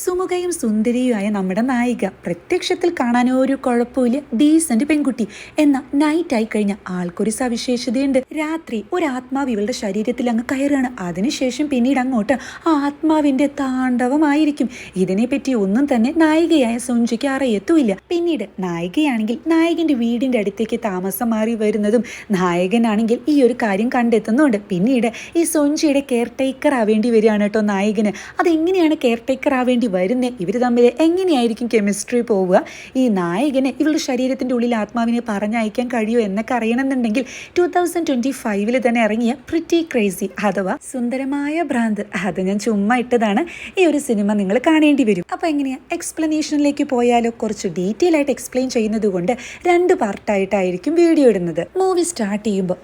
സുമുഖയും സുന്ദരിയുമായ നമ്മുടെ നായിക പ്രത്യക്ഷത്തിൽ കാണാൻ ഒരു കുഴപ്പമില്ല, ഡീസന്റ് പെൺകുട്ടി. എന്ന നൈറ്റായി കഴിഞ്ഞ ആൾക്കൊരു സവിശേഷതയുണ്ട്. രാത്രി ഒരു ആത്മാവ് ഇവളുടെ ശരീരത്തിൽ അങ്ങ് കയറുകയാണ്. അതിനുശേഷം പിന്നീട് അങ്ങോട്ട് ആ ആത്മാവിന്റെ താണ്ഡവമായിരിക്കും. ഇതിനെപ്പറ്റി ഒന്നും തന്നെ നായികയായ സൊഞ്ചയ്ക്ക് അറിയത്തുമില്ല. പിന്നീട് നായികയാണെങ്കിൽ നായകന്റെ വീടിന്റെ അടുത്തേക്ക് താമസം മാറി വരുന്നതും നായകനാണെങ്കിൽ ഈ ഒരു കാര്യം കണ്ടെത്തുന്നുണ്ട്. പിന്നീട് ഈ സൊഞ്ചയുടെ കെയർ ടേക്കർ ആവേണ്ടി വരികയാണ് കേട്ടോ നായകന്. അതെങ്ങനെയാണ് കെയർ ടേക്കർ ആവേണ്ടി വരുന്നേ, ഇവർ തമ്മിൽ എങ്ങനെയായിരിക്കും കെമിസ്ട്രി പോവുക, ഈ നായകന് ഇവളുടെ ശരീരത്തിന്റെ ഉള്ളിൽ ആത്മാവിനെ പറഞ്ഞയക്കാൻ കഴിയുമോ എന്നൊക്കെ അറിയണമെന്നുണ്ടെങ്കിൽ 2025 തന്നെ ഇറങ്ങിയ പ്രിറ്റി ക്രേസി അഥവാ സുന്ദരമായ ഭ്രാന്ത്, അത് ഞാൻ ചുമ്മാ ഇട്ടതാണ്. ഈ ഒരു സിനിമ നിങ്ങൾ കാണേണ്ടി വരും. അപ്പൊ എങ്ങനെയാ എക്സ്പ്ലനേഷനിലേക്ക് പോയാലോ, കുറച്ച് ഡീറ്റെയിൽ ആയിട്ട് എക്സ്പ്ലെയിൻ ചെയ്യുന്നത് കൊണ്ട് 2 പാർട്ടായിട്ടായിരിക്കും വീഡിയോ ഇടുന്നത്. മൂവി സ്റ്റാർട്ട് ചെയ്യുമ്പോൾ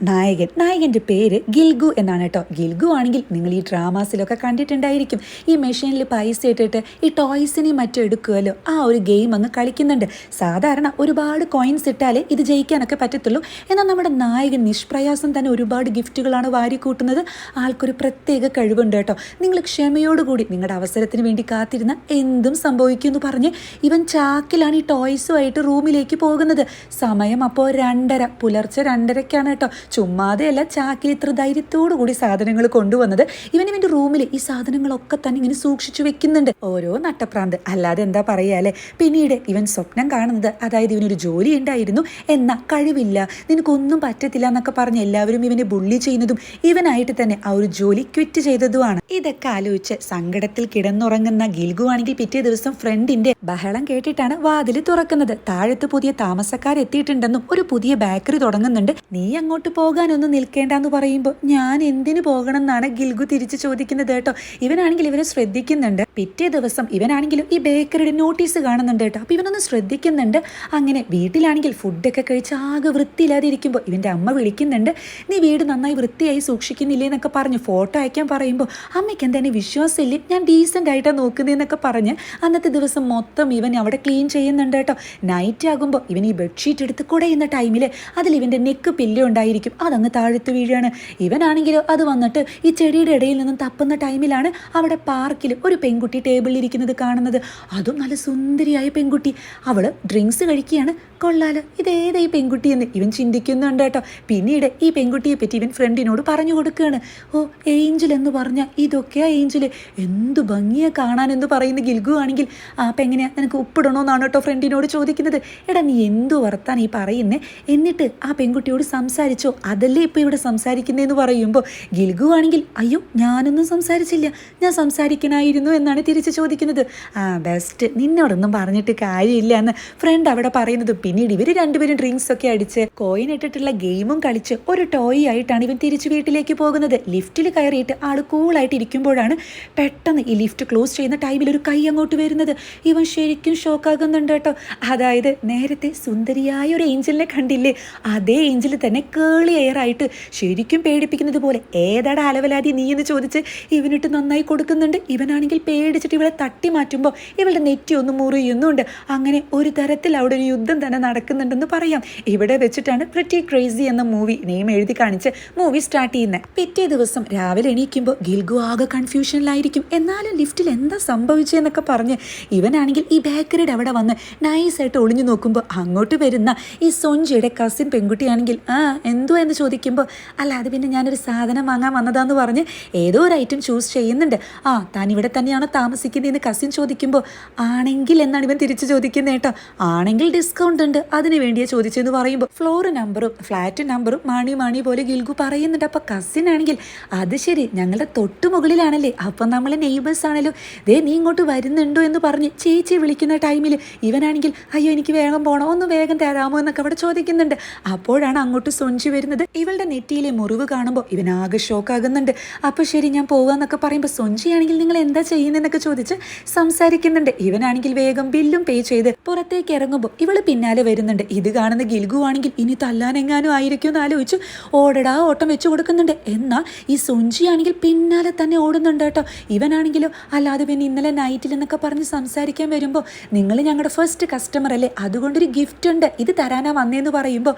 നായകന്റെ പേര് ഗിൽഗു എന്നാണ് കേട്ടോ. ഗിൽഗു ആണെങ്കിൽ നിങ്ങൾ ഈ ഡ്രാമാസിലൊക്കെ കണ്ടിട്ടുണ്ടായിരിക്കും. ഈ മെഷീനിൽ പൈസ ഇട്ടിട്ട് ഈ ടോയ്സിനെയും മറ്റും എടുക്കുമല്ലോ, ആ ഒരു ഗെയിം അങ്ങ് കളിക്കുന്നുണ്ട്. സാധാരണ ഒരുപാട് കോയിൻസ് ഇട്ടാലേ ഇത് ജയിക്കാനൊക്കെ പറ്റത്തുള്ളൂ. എന്നാൽ നമ്മുടെ നായകൻ നിഷ്പ്രയാസം തന്നെ ഒരുപാട് ഗിഫ്റ്റുകളാണ് വാരിക്കൂട്ടുന്നത്. ആൾക്കൊരു പ്രത്യേക കഴിവുണ്ട് കേട്ടോ. നിങ്ങൾ ക്ഷമയോടുകൂടി നിങ്ങളുടെ അവസരത്തിന് വേണ്ടി കാത്തിരുന്ന എന്തും സംഭവിക്കുമെന്ന് പറഞ്ഞ് ഇവൻ ചാക്കിലാണ് ഈ ടോയ്സുമായിട്ട് റൂമിലേക്ക് പോകുന്നത്. സമയം അപ്പോൾ 2:30, പുലർച്ചെ 2:30ക്കാണ് കേട്ടോ. ചുമ്മാതെയല്ല ചാക്കിൽ ഇത്ര ധൈര്യത്തോടു കൂടി സാധനങ്ങൾ കൊണ്ടുവന്നത്. ഇവന്റെ റൂമിൽ ഈ സാധനങ്ങളൊക്കെ തന്നെ ഇങ്ങനെ സൂക്ഷിച്ചു വെക്കുന്നുണ്ട്. ഓരോ നട്ടപ്രാന്ത്, അല്ലാതെ എന്താ പറയാല്ലേ. പിന്നീട് ഇവൻ സ്വപ്നം കാണുന്നത്, അതായത് ഇവനൊരു ജോലി ഉണ്ടായിരുന്നു, എന്നാ കഴിവില്ല, നിനക്കൊന്നും പറ്റത്തില്ല എന്നൊക്കെ പറഞ്ഞ് എല്ലാവരും ഇവനെ ബുള്ളി ചെയ്യുന്നതും ഇവനായിട്ട് തന്നെ ആ ഒരു ജോലി ക്വിറ്റ് ചെയ്തതുമാണ്. ഇതൊക്കെ ആലോചിച്ച് സങ്കടത്തിൽ കിടന്നുറങ്ങുന്ന ഗിൽഗു ആണെങ്കിൽ പിറ്റേ ദിവസം ഫ്രണ്ടിന്റെ ബഹളം കേട്ടിട്ടാണ് വാതിൽ തുറക്കുന്നത്. താഴത്ത് പുതിയ താമസക്കാരെത്തിയിട്ടുണ്ടെന്നും ഒരു പുതിയ ബേക്കറി തുടങ്ങുന്നുണ്ട്, നീ അങ്ങോട്ട് പോകാനൊന്നും നിൽക്കേണ്ടെന്ന് പറയുമ്പോൾ ഞാൻ എന്തിനു പോകണം എന്നാണ് ഗിൽഗു തിരിച്ചു ചോദിക്കുന്നത് കേട്ടോ. ഇവനാണെങ്കിൽ ഇവരെ ശ്രദ്ധിക്കുന്നുണ്ട്. പിറ്റേ ദിവസം ഇവനാണെങ്കിലും ഈ ബേക്കറിയുടെ നോട്ടീസ് കാണുന്നുണ്ട് കേട്ടോ. അപ്പോൾ ഇവനൊന്ന് ശ്രദ്ധിക്കുന്നുണ്ട്. അങ്ങനെ വീട്ടിലാണെങ്കിൽ ഫുഡൊക്കെ കഴിച്ച് ആകെ വൃത്തിയില്ലാതെ ഇരിക്കുമ്പോൾ ഇവൻ്റെ അമ്മ വിളിക്കുന്നുണ്ട്, നീ വീട് നന്നായി വൃത്തിയായി സൂക്ഷിക്കുന്നില്ലേ എന്നൊക്കെ പറഞ്ഞ് ഫോട്ടോ അയക്കാൻ പറയുമ്പോൾ അമ്മയ്ക്ക് എന്തായാലും വിശ്വാസമില്ലേ, ഞാൻ ഡീസൻ്റ് ആയിട്ടാണ് നോക്കുന്നതെന്നൊക്കെ പറഞ്ഞ് അന്നത്തെ ദിവസം മൊത്തം ഇവൻ അവിടെ ക്ലീൻ ചെയ്യുന്നുണ്ട് കേട്ടോ. നൈറ്റ് ആകുമ്പോൾ ഇവൻ ഈ ബെഡ്ഷീറ്റ് എടുത്ത് കുടയുന്ന ടൈമിൽ അതിൽ ഇവൻ്റെ നെക്ക് പില്ല് ഉണ്ടായിരിക്കും, അതങ്ങ് താഴത്ത് വീഴാണ്. ഇവനാണെങ്കിലോ അത് വന്നിട്ട് ഈ ചെടിയുടെ ഇടയിൽ നിന്നും തപ്പുന്ന ടൈമിലാണ് അവിടെ പാർക്കിൽ ഒരു പെൺകുട്ടി ടേബിളിൽ ഇരിക്കുന്നത് കാണുന്നത്. അതും നല്ല സുന്ദരിയായ പെൺകുട്ടി. അവള് ഡ്രിങ്ക്സ് കഴിക്കുകയാണ്. കൊള്ളാലോ, ഇതേതാ ഈ പെൺകുട്ടി എന്ന് ഇവൻ ചിന്തിക്കുന്നുണ്ട് കേട്ടോ. പിന്നീട് ഈ പെൺകുട്ടിയെ പറ്റി ഇവൻ ഫ്രണ്ടിനോട് പറഞ്ഞു കൊടുക്കുകയാണ്. ഓ, ഏഞ്ചൽ എന്ന് പറഞ്ഞാൽ ഇതൊക്കെയാ ഏഞ്ചൽ, എന്തു ഭംഗിയാ കാണാനെന്ന് പറയുന്ന ഗിൽഗു ആണെങ്കിൽ അപ്പം എങ്ങനെയാ നിനക്ക് ഉപ്പിടണോന്നാണ് കേട്ടോ ഫ്രണ്ടിനോട് ചോദിക്കുന്നത്. എടാ നീ എന്തു വർത്താണ് ഈ പറയുന്നേ, എന്നിട്ട് ആ പെൺകുട്ടിയോട് സംസാരിച്ചോ, അതല്ലേ ഇപ്പോൾ ഇവിടെ സംസാരിക്കുന്നതെന്ന് പറയുമ്പോൾ ഗിൽഗു ആണെങ്കിൽ അയ്യോ ഞാനൊന്നും സംസാരിച്ചില്ല, ഞാൻ സംസാരിക്കണമായിരുന്നു എന്നാണ് തിരിച്ച് ചോദിക്കുന്നത്. ബെസ്റ്റ്, നിന്നോടൊന്നും പറഞ്ഞിട്ട് കാര്യമില്ല എന്ന് ഫ്രണ്ട് അവിടെ പറയുന്നത്. പിന്നീട് ഇവർ രണ്ടുപേരും ഡ്രിങ്ക്സ് ഒക്കെ അടിച്ച് കോയിൻ ഇട്ടിട്ടുള്ള ഗെയിമും കളിച്ച് ഒരു ടോയ് ആയിട്ടാണ് ഇവൻ തിരിച്ചു വീട്ടിലേക്ക് പോകുന്നത്. ലിഫ്റ്റിൽ കയറിയിട്ട് ആള് കൂളായിട്ട് ഇരിക്കുമ്പോഴാണ് പെട്ടെന്ന് ഈ ലിഫ്റ്റ് ക്ലോസ് ചെയ്യുന്ന ടൈമിൽ ഒരു കൈ അങ്ങോട്ട് വരുന്നത്. ഇവൻ ശരിക്കും ഷോക്കാകുന്നുണ്ട് കേട്ടോ. അതായത് നേരത്തെ സുന്ദരിയായ ഒരു ഏഞ്ചലിനെ കണ്ടില്ലേ, അതേ ഏഞ്ചൽ തന്നെ കേളി എയറായിട്ട് ശരിക്കും പേടിപ്പിക്കുന്നത് പോലെ ഏതാടാ അലവലാതി നീ എന്ന് ചോദിച്ച് ഇവനിട്ട് നന്നായി കൊടുക്കുന്നുണ്ട്. ഇവനാണെങ്കിൽ പേടിച്ചിട്ട് ഇവളെ തട്ടി മാറ്റുമ്പോൾ ഇവളുടെ നെറ്റി ഒന്ന് മുറിയുന്നുണ്ട്. അങ്ങനെ ഒരു തരത്തിൽ അവിടെ ഒരു യുദ്ധം തന്നെ നടക്കുന്നുണ്ടെന്ന് പറയാം. ഇവിടെ വെച്ചിട്ടാണ് പ്രിറ്റി ക്രേസി എന്ന മൂവി നെയിം എഴുതി കാണിച്ച് മൂവി സ്റ്റാർട്ട് ചെയ്യുന്നത്. പിറ്റേ ദിവസം രാവിലെ എണീക്കുമ്പോൾ ഗിൽഗു ആകെ കൺഫ്യൂഷനിലായിരിക്കും. എന്നാലും ലിഫ്റ്റിൽ എന്താ സംഭവിച്ചതെന്നൊക്കെ പറഞ്ഞ് ഇവനാണെങ്കിൽ ഈ ബേക്കറിയുടെ അവിടെ വന്ന് നൈസായിട്ട് ഒളിഞ്ഞു നോക്കുമ്പോൾ അങ്ങോട്ട് വരുന്ന ഈ സൊഞ്ചയുടെ കസിൻ പെൺകുട്ടിയാണെങ്കിൽ എന്തോ എന്ന് ചോദിക്കുമ്പോൾ അല്ല അത് പിന്നെ ഞാനൊരു സാധനം വാങ്ങാൻ വന്നതാന്ന് പറഞ്ഞ് ഏതോ ഒരു ഐറ്റം ചൂസ് ചെയ്യുന്നുണ്ട്. താൻ ഇവിടെ തന്നെയാണോ താമസിക്കുന്നതെന്ന് കസിൻ ചോദിക്കുമ്പോൾ ആണെങ്കിൽ എന്നാണ് ഇവൻ തിരിച്ച് ചോദിക്കുന്നത് കേട്ടോ. ആണെങ്കിൽ ഡിസ്കൗണ്ട് ഉണ്ട്, അതിന് വേണ്ടിയാ ചോദിച്ചെന്ന് പറയുമ്പോൾ ഫ്ലോർ നമ്പറും ഫ്ലാറ്റ് നമ്പറും മാണി പോലെ ഗിൽഗു പറയുന്നുണ്ട്. അപ്പോൾ കസിൻ ആണെങ്കിൽ അത് ശരി, ഞങ്ങളുടെ തൊട്ട് മുകളിലാണല്ലേ, അപ്പം നമ്മൾ നെയ്ബേഴ്സ് ആണല്ലോ, ദേ നീ ഇങ്ങോട്ട് വരുന്നുണ്ടോ എന്ന് പറഞ്ഞ് ചേച്ചി വിളിക്കുന്ന ടൈമിൽ ഇവനാണെങ്കിൽ അയ്യോ എനിക്ക് വേഗം പോകണം, ഒന്ന് വേഗം തരാമോ എന്നൊക്കെ അവിടെ ചോദിക്കുന്നുണ്ട്. അപ്പോഴാണ് അങ്ങോട്ട് സൊഞ്ചി വരുന്നത്. ഇവളുടെ നെറ്റിയിലെ മുറിവ് കാണുമ്പോൾ ഇവനാകെ ഷോക്കാകുന്നുണ്ട്. അപ്പോൾ ശരി ഞാൻ പോകാമെന്നൊക്കെ പറയുമ്പോൾ സൊഞ്ചിയാണെങ്കിൽ നിങ്ങൾ എന്താ ചെയ്യുന്നതെന്നൊക്കെ ചോദിച്ച് സംസാരിക്കുന്നുണ്ട്. ഇവനാണെങ്കിൽ വേഗം ബില്ലും പേ ചെയ്ത് പുറത്തേക്ക് ഇറങ്ങുമ്പോൾ ഇവള് പിന്നാലെ വരുന്നുണ്ട്. ഇത് കാണുന്ന ഗിൽഗു ആണെങ്കിൽ ഇനി തല്ലാനെങ്ങാനും ആയിരിക്കും എന്ന് ആലോചിച്ച് ഓടടാ ഓട്ടം വെച്ച് കൊടുക്കുന്നുണ്ട്. എന്നാൽ ഈ സൊഞ്ചി ആണെങ്കിൽ പിന്നാലെ തന്നെ ഓടുന്നുണ്ട് കേട്ടോ. ഇവനാണെങ്കിലോ അല്ലാതെ പിന്നെ ഇന്നലെ നൈറ്റിൽ എന്നൊക്കെ പറഞ്ഞ് സംസാരിക്കാൻ വരുമ്പോൾ നിങ്ങൾ ഞങ്ങളുടെ ഫസ്റ്റ് കസ്റ്റമർ അല്ലേ, അതുകൊണ്ടൊരു ഗിഫ്റ്റ് ഉണ്ട്, ഇത് തരാനാ വന്നേന്ന് പറയുമ്പോൾ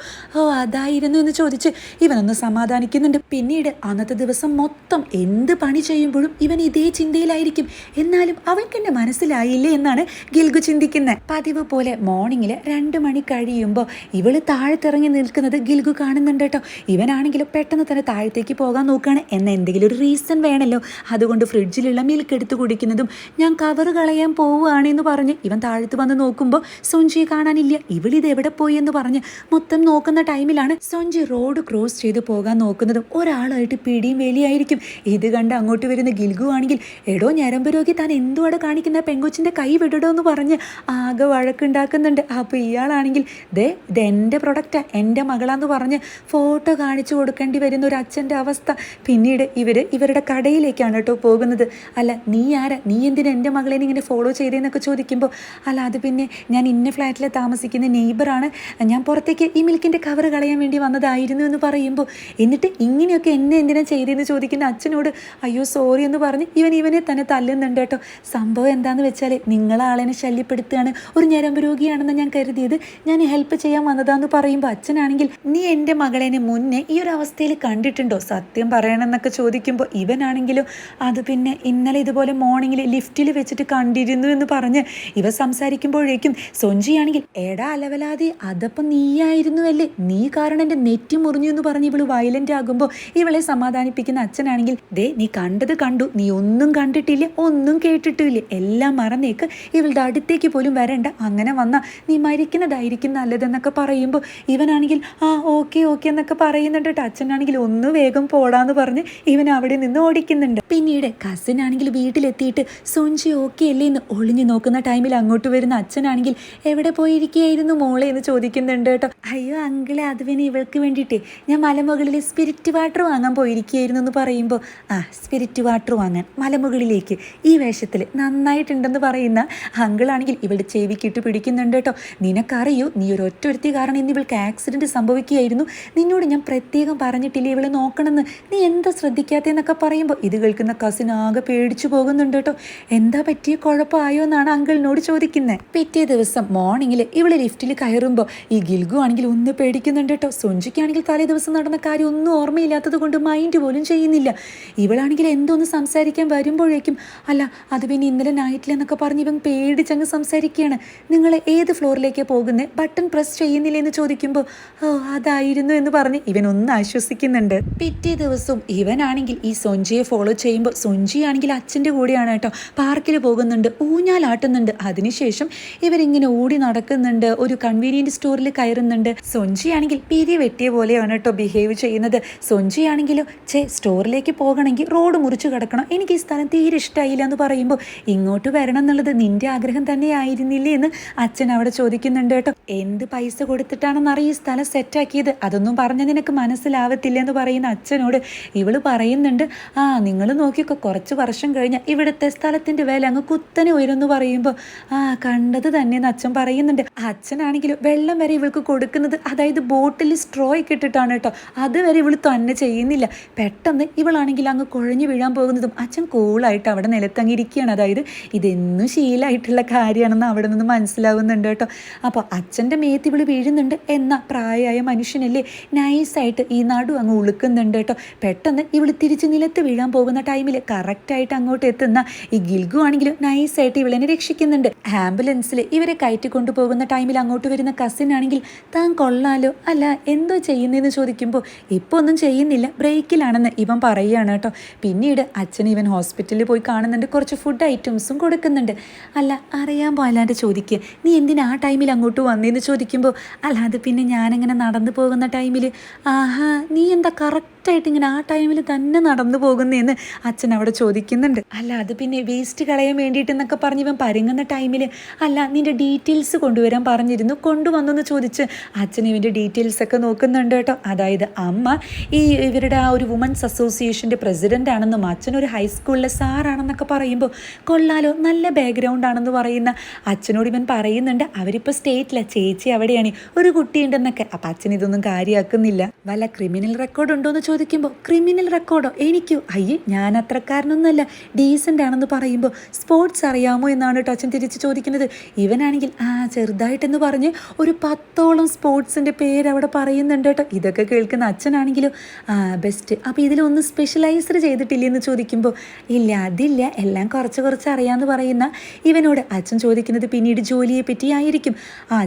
അതായിരുന്നു എന്ന് ചോദിച്ച് ഇവനൊന്ന് സമാധാനിക്കുന്നുണ്ട്. പിന്നീട് അന്നത്തെ ദിവസം മൊത്തം എന്ത് പണി ചെയ്യുമ്പോഴും ഇവൻ ഇതേ ചിന്തയിലായിരിക്കും. എന്നാലും അവൾക്ക് എന്നെ മനസ്സിലായില്ലേ എന്നാണ് ഗിൽഗു ചിന്തിക്കുന്നത്. പതിവ് പോലെ മോർണിംഗിൽ 2 മണി കഴിയുമ്പോൾ ഇവള് താഴത്തിറങ്ങി നിൽക്കുന്നത് ഗിൽഗു കാണുന്നുണ്ട് കേട്ടോ. ഇവനാണെങ്കിലും പെട്ടെന്ന് തന്നെ താഴത്തേക്ക് പോകാൻ നോക്കുകയാണ്. എന്നാൽ എന്തെങ്കിലും ഒരു റീസൺ വേണമല്ലോ, അതുകൊണ്ട് ഫ്രിഡ്ജിലുള്ള മിൽക്ക് എടുത്ത് കുടിക്കുന്നതും ഞാൻ കവർ കളയാൻ പോവുകയാണെന്ന് പറഞ്ഞ് ഇവൻ താഴത്ത് വന്ന് നോക്കുമ്പോൾ സൊഞ്ചിയെ കാണാനില്ല. ഇവളിത് എവിടെ പോയി എന്ന് പറഞ്ഞ് മൊത്തം നോക്കുന്ന ടൈമിലാണ് സൊഞ്ചി റോഡ് ക്രോസ് ചെയ്ത് പോകാൻ നോക്കുന്നതും ഒരാളായിട്ട് പിടിയും വേലിയായിരിക്കും. ഇത് കണ്ട് അങ്ങോട്ട് വരുന്ന ഗിൽഗു ആണെങ്കിൽ എടോ ഞരമ്പ് രോഗി താൻ എന്തുവാടെ കാണിക്കുന്ന, പെങ്കൊച്ചിൻ്റെ കൈ വിടടോ എന്ന് പറഞ്ഞ് ആകെ വഴക്കുണ്ടാക്കുന്നുണ്ട്. അപ്പോൾ ഇയാളാണെങ്കിൽ ഇത് എൻ്റെ പ്രൊഡക്റ്റാ, എൻ്റെ മകളാന്ന് പറഞ്ഞ് ഫോട്ടോ കാണിച്ചു കൊടുക്കേണ്ടി വരുന്ന ഒരു അച്ഛൻ്റെ അവസ്ഥ. പിന്നീട് ഇവരുടെ കടയിലേക്കാണ് കേട്ടോ പോകുന്നത്. അല്ല നീ ആരാ, നീ എന്തിനാ എൻ്റെ മകളെ ഇങ്ങനെ ഫോളോ ചെയ്തതെന്നൊക്കെ ചോദിക്കുമ്പോൾ അല്ല അത് പിന്നെ ഞാൻ ഇന്ന ഫ്ലാറ്റിൽ താമസിക്കുന്ന നെയ്ബറാണ്, ഞാൻ പുറത്തേക്ക് ഈ മിൽക്കിൻ്റെ കവർ കളയാൻ വേണ്ടി വന്നതായിരുന്നു എന്ന് പറയുമ്പോൾ എന്നിട്ട് ഇങ്ങനെയൊക്കെ എന്നെ എന്തിനാ ചെയ്തതെന്ന് ചോദിക്കുന്ന അച്ഛനോട് അയ്യോ സോറി എന്ന് പറഞ്ഞ് ഇവനെ തന്നെ തല്ലുന്നുണ്ട് കേട്ടോ. സംഭവം എന്താണെന്ന് വെച്ചാൽ നിങ്ങളാളെന്നെ ശല്യപ്പെടുത്തുകയാണ്, ഒരു ഞരമ്പ് രോഗിയാണെന്ന് ഞാൻ കരുതിയത്, ഞാൻ ഹെൽപ്പ് ചെയ്യാൻ വന്നതാന്ന് പറയുമ്പോൾ അച്ഛനാണെങ്കിൽ നീ എൻ്റെ മകളെന്നെ മുന്നേ ഈ ഒരു അവസ്ഥയിൽ കണ്ടിട്ടുണ്ടോ, സത്യം പറയണമെന്നൊക്കെ ചോദിക്കുമ്പോൾ ഇവനാണെങ്കിലും അത് പിന്നെ ഇന്നലെ ഇതുപോലെ മോർണിംഗിൽ ലിഫ്റ്റിൽ വെച്ചിട്ട് കണ്ടിരുന്നു എന്ന് പറഞ്ഞ് ഇവ സംസാരിക്കുമ്പോഴേക്കും സൊഞ്ചിയാണെങ്കിൽ എടാ അലവലാതി അതപ്പം നീയായിരുന്നുവല്ലേ, നീ കാരണം എൻ്റെ നെറ്റി മുറിഞ്ഞു എന്ന് പറഞ്ഞ് ഇവള് വയലൻ്റ് ആകുമ്പോൾ ഇവളെ സമാധാനിപ്പിക്കുന്ന അച്ഛനാണെങ്കിൽ നീ കണ്ടത് കണ്ടു, നീ ഒന്നും കണ്ടിട്ടില്ല, ഒന്നും കേട്ടിട്ടില്ല, എല്ലാം മറന്നേക്ക്, ഇവളുടെ അടുത്തേക്ക് പോലും വരണ്ട, അങ്ങനെ വന്നാൽ നീ മരിക്കുന്നതായിരിക്കും നല്ലതെന്നൊക്കെ പറയുമ്പോൾ ഇവനാണെങ്കിൽ ഓക്കെ എന്നൊക്കെ പറയുന്നുണ്ട് കേട്ടോ. അച്ഛനാണെങ്കിൽ ഒന്ന് വേഗം പോടാന്ന് പറഞ്ഞ് ഇവൻ അവിടെ നിന്ന് ഓടിക്കുന്നുണ്ട്. പിന്നീട് കസിൻ ആണെങ്കിൽ വീട്ടിലെത്തിയിട്ട് സൊഞ്ചി ഓക്കെ അല്ലേ എന്ന് ഒളിഞ്ഞു നോക്കുന്ന ടൈമിൽ അങ്ങോട്ട് വരുന്ന അച്ഛനാണെങ്കിൽ എവിടെ പോയിരിക്കുകയായിരുന്നു മോളെ എന്ന് ചോദിക്കുന്നുണ്ട് കേട്ടോ. അയ്യോ അങ്കിളെ അത് പിന്നെ ഇവൾക്ക് വേണ്ടിയിട്ടേ ഞാൻ മലമുകളിൽ സ്പിരിറ്റ് വാട്ടർ വാങ്ങാൻ പോയിരിക്കുകയായിരുന്നു എന്ന് പറയുമ്പോൾ സ്പിരിറ്റ് വാട്ടർ വാങ്ങാൻ മലമുകളിലേക്ക് ഈ വേഷത്തിൽ നന്നായിട്ടുണ്ടെന്ന് പറയുന്ന അങ്കിളാണെങ്കിൽ ഇവളുടെ ചെവിക്കിട്ട് പിടിക്കുന്നുണ്ട് കേട്ടോ. നിനക്കറിയോ നീ ഒരു ഒറ്റൊരുത്തി കാരണം ഇന്ന് ഇവൾക്ക് ആക്സിഡൻറ്റ് സംഭവിക്കുകയായിരുന്നു, നിന്നോട് ഞാൻ പ്രത്യേകം പറഞ്ഞിട്ടില്ലേ ഇവളെ നോക്കണമെന്ന്, നീ എന്താ ശ്രദ്ധിക്കാത്തതെന്നൊക്കെ പറയുമ്പോൾ ഇത് കേൾക്കുന്ന കസിൻ ആകെ പേടിച്ചു പോകുന്നുണ്ട് കേട്ടോ. എന്താ പറ്റിയ കുഴപ്പമായോ എന്നാണ് അങ്കിളിനോട് ചോദിക്കുന്നത്. പിറ്റേ ദിവസം മോർണിംഗിൽ ഇവള് ലിഫ്റ്റിൽ കയറുമ്പോൾ ഈ ഗിൽഗു ആണെങ്കിൽ ഒന്ന് പേടിക്കുന്നുണ്ട് കേട്ടോ. സൊഞ്ചിക്കാണെങ്കിൽ തലേ ദിവസം നടന്ന കാര്യം ഒന്നും ഓർമ്മയില്ലാത്തത് കൊണ്ട് മൈൻഡ് പോലും ചെയ്യുന്നില്ല. ഇവളാണെങ്കിൽ എന്തോന്ന് സംസാരിക്കാൻ വരുമ്പോഴേക്കും അല്ല അത് പിന്നെ ഇന്നലെ നൈറ്റിലെന്നൊക്കെ പറഞ്ഞ് ഇവൻ പേടിച്ചങ്ങ് സംസാരിക്കുകയാണ്. നിങ്ങൾ ഏത് ഫ്ലോറിലേക്കാണ് പോകുന്നത്, ബട്ടൺ പ്രസ് ചെയ്യുന്നില്ല എന്ന് ചോദിക്കുമ്പോൾ അതായിരുന്നു എന്ന് പറഞ്ഞ് ഇവനൊന്ന് ആശ്വസിക്കുന്നുണ്ട്. പിറ്റേ ദിവസം ഇവനാണെങ്കിൽ ഈ സൊഞ്ചിയെ ഫോളോ ചെയ്യുമ്പോൾ സൊഞ്ചിയാണെങ്കിൽ അച്ഛൻ്റെ കൂടെയാണ് കേട്ടോ. പാർക്കിൽ പോകുന്നുണ്ട്, ഊഞ്ഞാലാട്ടുന്നുണ്ട്. അതിനുശേഷം ഇവരിങ്ങനെ ഓടി നടക്കുന്നുണ്ട്, ഒരു കൺവീനിയൻറ്റ് സ്റ്റോറിൽ കയറുന്നുണ്ട്. സൊഞ്ചിയാണെങ്കിൽ പിരി വെട്ടിയ പോലെയാണ് കേട്ടോ ബിഹേവ് ചെയ്യുന്നത്. സൊഞ്ചിയാണെങ്കിലും സ്റ്റോറിലേക്ക് പോകണമെങ്കിൽ റോഡ് മുറിച്ച് കിടക്കണം, എനിക്ക് ഈ സ്ഥലം തീരെ ഇഷ്ടമായില്ല എന്ന് പറയുമ്പോൾ ഇങ്ങോട്ട് വരണം എന്നുള്ളത് നിന്റെ ആഗ്രഹം തന്നെ ആയിരുന്നില്ലേ എന്ന് അച്ഛൻ അവിടെ ചോദിക്കുന്നുണ്ട് കേട്ടോ. എന്ത് പൈസ കൊടുത്തിട്ടാണെന്നറിയ ഈ സ്ഥലം സെറ്റാക്കിയത്, അതൊന്നും പറഞ്ഞാൽ നിനക്ക് മനസ്സിലാവത്തില്ല എന്ന് പറയുന്ന അച്ഛനോട് ഇവള് പറയുന്നുണ്ട് നിങ്ങൾ നോക്കിയൊക്കെ കുറച്ച് വർഷം കഴിഞ്ഞാൽ ഇവിടുത്തെ സ്ഥലത്തിൻ്റെ വില അങ്ങ് കുത്തനെ ഉയരുമെന്ന് പറയുമ്പോൾ കണ്ടത് തന്നെയെന്ന് അച്ഛൻ പറയുന്നുണ്ട്. അച്ഛനാണെങ്കിലും വെള്ളം വരെ ഇവൾക്ക് കൊടുക്കുന്നത് അതായത് ബോട്ടിൽ സ്ട്രോ ഒക്കെ ഇട്ടിട്ടാണ് കേട്ടോ, അതുവരെ ഇവൾ തന്നെ ചെയ്യുന്നില്ല. പെട്ടെന്ന് ഇവളാണെങ്കിൽ അങ്ങ് കുഴഞ്ഞു വീഴാൻ പോകുന്നതും അച്ഛൻ കൂളായിട്ട് അവിടെ നിലത്തങ്ങിയിരിക്കുകയാണ്. അതായത് ഇതെന്നും ശീലമായിട്ടുള്ള കാര്യമാണെന്ന് അവിടെ നിന്ന് മനസ്സിലാവുന്നുണ്ട് കേട്ടോ. അപ്പോൾ അച്ഛൻ്റെ മേത്ത് ഇവള് വീഴുന്നുണ്ട്, എന്ന പ്രായമായ മനുഷ്യനല്ലേ നൈസായിട്ട് ഈ നടു അങ്ങ് ഉളുക്കുന്നുണ്ട് കേട്ടോ. പെട്ടെന്ന് ഇവള് തിരിച്ച് നിലത്ത് വീഴാൻ പോകുന്ന ടൈമിൽ കറക്റ്റായിട്ട് അങ്ങോട്ട് എത്തുന്ന ഈ ഗിൽഗു ആണെങ്കിലും നൈസായിട്ട് ഇവളെന്നെ രക്ഷിക്കുന്നുണ്ട്. ആംബുലൻസിൽ ഇവരെ കയറ്റി കൊണ്ടുപോകുന്ന ടൈമിൽ അങ്ങോട്ട് വരുന്ന കസിൻ ആണെങ്കിൽ താൻ കൊള്ളാലോ, അല്ല എന്തോ ചെയ്യുന്നതെന്ന് ചോദിക്കുമ്പോൾ ഇപ്പോൾ ഒന്നും ചെയ്യുന്നില്ല, ബ്രേക്കിലാണെന്ന് ഇവൻ പറയുകയാണ് കേട്ടോ. പിന്നീട് അച്ഛൻ ഇവൻ ഹോസ്പിറ്റലിൽ പോയി കാണുന്നുണ്ട്, കുറച്ച് ഫുഡ് ഐറ്റംസും കൊടുക്കുന്നുണ്ട്. അല്ല അറിയാൻ പോലാണ്ട് ചോദിക്കുക, നീ എന്തിനാ ആ ടൈമിൽ അങ്ങോട്ട് വന്നേന്ന് ചോദിക്കുമ്പോൾ അല്ലാതെ പിന്നെ ഞാനിങ്ങനെ നടന്നു പോകുന്ന ടൈമിൽ നീ എന്താ കറക്റ്റായിട്ട് ഇങ്ങനെ ആ ടൈമിൽ തന്നെ നടന്നു പോകുന്നതെന്ന് അച്ഛൻ അവിടെ ചോദിക്കുന്നുണ്ട്. അല്ല അത് പിന്നെ വേസ്റ്റ് കളയാൻ വേണ്ടിയിട്ടെന്നൊക്കെ പറഞ്ഞ് ഇവൻ പരുങ്ങുന്ന ടൈമിൽ അല്ല നിൻ്റെ ഡീറ്റെയിൽസ് കൊണ്ടുവരാൻ പറഞ്ഞിരുന്നു, കൊണ്ടുവന്നെന്ന് ചോദിച്ച് അച്ഛൻ ഇവൻ്റെ ഡീറ്റെയിൽസൊക്കെ നോക്കുന്നുണ്ട് കേട്ടോ. അതായത് അമ്മ ഇവരുടെ ആ ഒരു വുമൻസ് അസോസിയേഷൻ്റെ പ്രസിഡൻ്റ് ആണെന്നും അച്ഛനൊരു ഹൈസ്കൂളിലെ സാറാണെന്നൊക്കെ പറയുമ്പോൾ കൊള്ളാലോ നല്ല ബാക്ക്ഗ്രൗണ്ട് ആണെന്ന് പറയുന്ന അച്ഛനോട് ഇവൻ പറയുന്നുണ്ട്. അവരിപ്പോൾ സ്റ്റേറ്റിലെ ചേച്ചി അവിടെയാണ്, ഒരു കുട്ടിയുണ്ടെന്നൊക്കെ. അപ്പം അച്ഛൻ ഇതൊന്നും കാര്യമാക്കുന്നില്ല. വല്ല ക്രിമിനൽ റെക്കോർഡ് ഉണ്ടോ എന്ന് ചോദിക്കുമ്പോൾ ക്രിമിനൽ റെക്കോർഡോ? എനിക്കോ? അയ്യേ, ഞാൻ അത്രക്കാരനൊന്നുമല്ല, ഡീസൻ്റ് ആണെന്ന് പറയുമ്പോൾ സ്പോർട്സ് അറിയാമോ എന്നാണ് കേട്ടോ അച്ഛൻ തിരിച്ച് ചോദിക്കുന്നത്. ഇവനാണെങ്കിൽ ചെറുതായിട്ടെന്ന് പറഞ്ഞ് ഒരു 10ഓളം സ്പോർട്സിൻ്റെ പേര് അവിടെ പറയുന്നുണ്ട് കേട്ടോ. ഇതൊക്കെ കേൾക്കുന്ന അച്ഛനാണെങ്കിലും ബെസ്റ്റ്, അപ്പോൾ ഇതിലൊന്ന് സ്പെഷ്യലൈസ്ഡ് ചെയ്തിട്ടില്ലേ എന്ന് ചോദിക്കുമ്പോൾ ഇല്ല, അതില്ല, എല്ലാം കുറച്ച് കുറച്ച് അറിയാമെന്ന് പറയുന്ന ഇവനോട് അച്ഛൻ ചോദിക്കുന്നത് പിന്നീട് ജോലിയെ പറ്റി ആയിരിക്കും.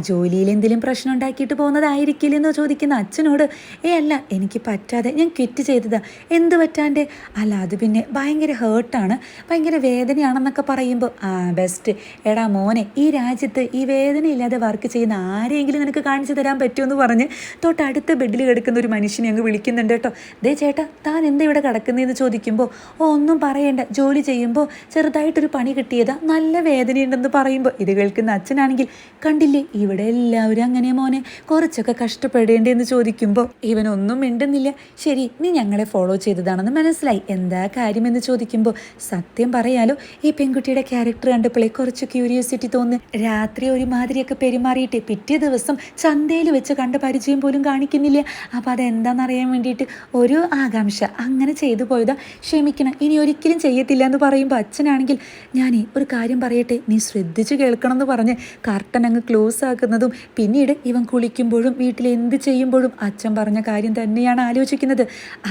ജോലിയിൽ എന്തെങ്കിലും പ്രശ്നം ഉണ്ടാക്കിയിട്ട് പോകുന്നതായിരിക്കില്ലെന്നോ ചോദിക്കുന്ന അച്ഛനോട് അല്ല, എനിക്ക് പറ്റാതെ ഞാൻ ക്വിറ്റ് ചെയ്തതാ. എന്ത് പറ്റാൻ്റെ? അല്ല, അത് പിന്നെ ഭയങ്കര ഹേർട്ടാണ്, ഭയങ്കര വേദനയാണെന്നൊക്കെ പറയുമ്പോൾ ബെസ്റ്റ്. എടാ മോനെ, ഈ രാജ്യത്ത് ഈ വേദനയില്ലാതെ വർക്ക് ചെയ്യുന്ന ആരെങ്കിലും നിനക്ക് കാണിച്ചു തരാൻ പറ്റുമെന്ന് പറഞ്ഞ് തൊട്ടടുത്ത ബെഡിൽ കിടക്കുന്ന ഒരു മനുഷ്യനെ അങ്ങ് വിളിക്കുന്നുണ്ട് കേട്ടോ. ദേ ചേട്ടാ, താൻ എന്താ ഇവിടെ കിടക്കുന്നതെന്ന് ചോദിക്കുമ്പോൾ ഒന്നും പറയണ്ട, ജോലി ചെയ്യുമ്പോൾ ചെറുതായിട്ടൊരു പണി കിട്ടിയതാ, നല്ല വേദനയുണ്ടെന്ന് പറയുമ്പോൾ ഇത് കേൾക്കുന്ന അച്ഛനാണെങ്കിൽ കണ്ടില്ലേ, ഇവിടെ എല്ലാവരും അങ്ങനെ മോനെ, കുറച്ചൊക്കെ കഷ്ടപ്പെടേണ്ടെന്ന് ചോദിക്കുമ്പോൾ ഇവനൊന്നും മിണ്ടുന്നില്ല. ശരി, നീ ഞങ്ങളെ ഫോളോ ചെയ്തതാണെന്ന് മനസ്സിലായി, എന്താ കാര്യമെന്ന് ചോദിക്കുമ്പോൾ സത്യം പറയാലോ, ഈ പെൺകുട്ടിയുടെ ക്യാരക്ടർ കണ്ടപ്പോഴേ കുറച്ച് ക്യൂരിയോസിറ്റി തോന്നി. രാത്രി ഒരുമാതിരിയൊക്കെ പെരുമാറിയിട്ട് പിറ്റേ ദിവസം ചന്തയിൽ വെച്ച് കണ്ട പരിചയം പോലും കാണിക്കുന്നില്ല. അപ്പോൾ അതെന്താണെന്നറിയാൻ വേണ്ടിയിട്ട് ഒരു ആകാംക്ഷ, അങ്ങനെ ചെയ്തു പോയതാ, ക്ഷമിക്കണം, ഇനി ഒരിക്കലും ചെയ്യത്തില്ല എന്ന് പറയുമ്പോൾ അച്ഛനാണെങ്കിൽ ഞാനേ ഒരു കാര്യം പറയട്ടെ, നീ ശ്രദ്ധിച്ച് കേൾക്കണം എന്ന് പറഞ്ഞ് കർട്ടൻ അങ്ങ് ക്ലോസ് ആക്കുന്നതും പിന്നീട് ഇവൻ കുളിക്കുമ്പോഴും വീട്ടിൽ എന്ത് ചെയ്യുമ്പോഴും അച്ഛൻ പറഞ്ഞ കാര്യം തന്നെയാണ് ആലോചിക്കുന്നത്.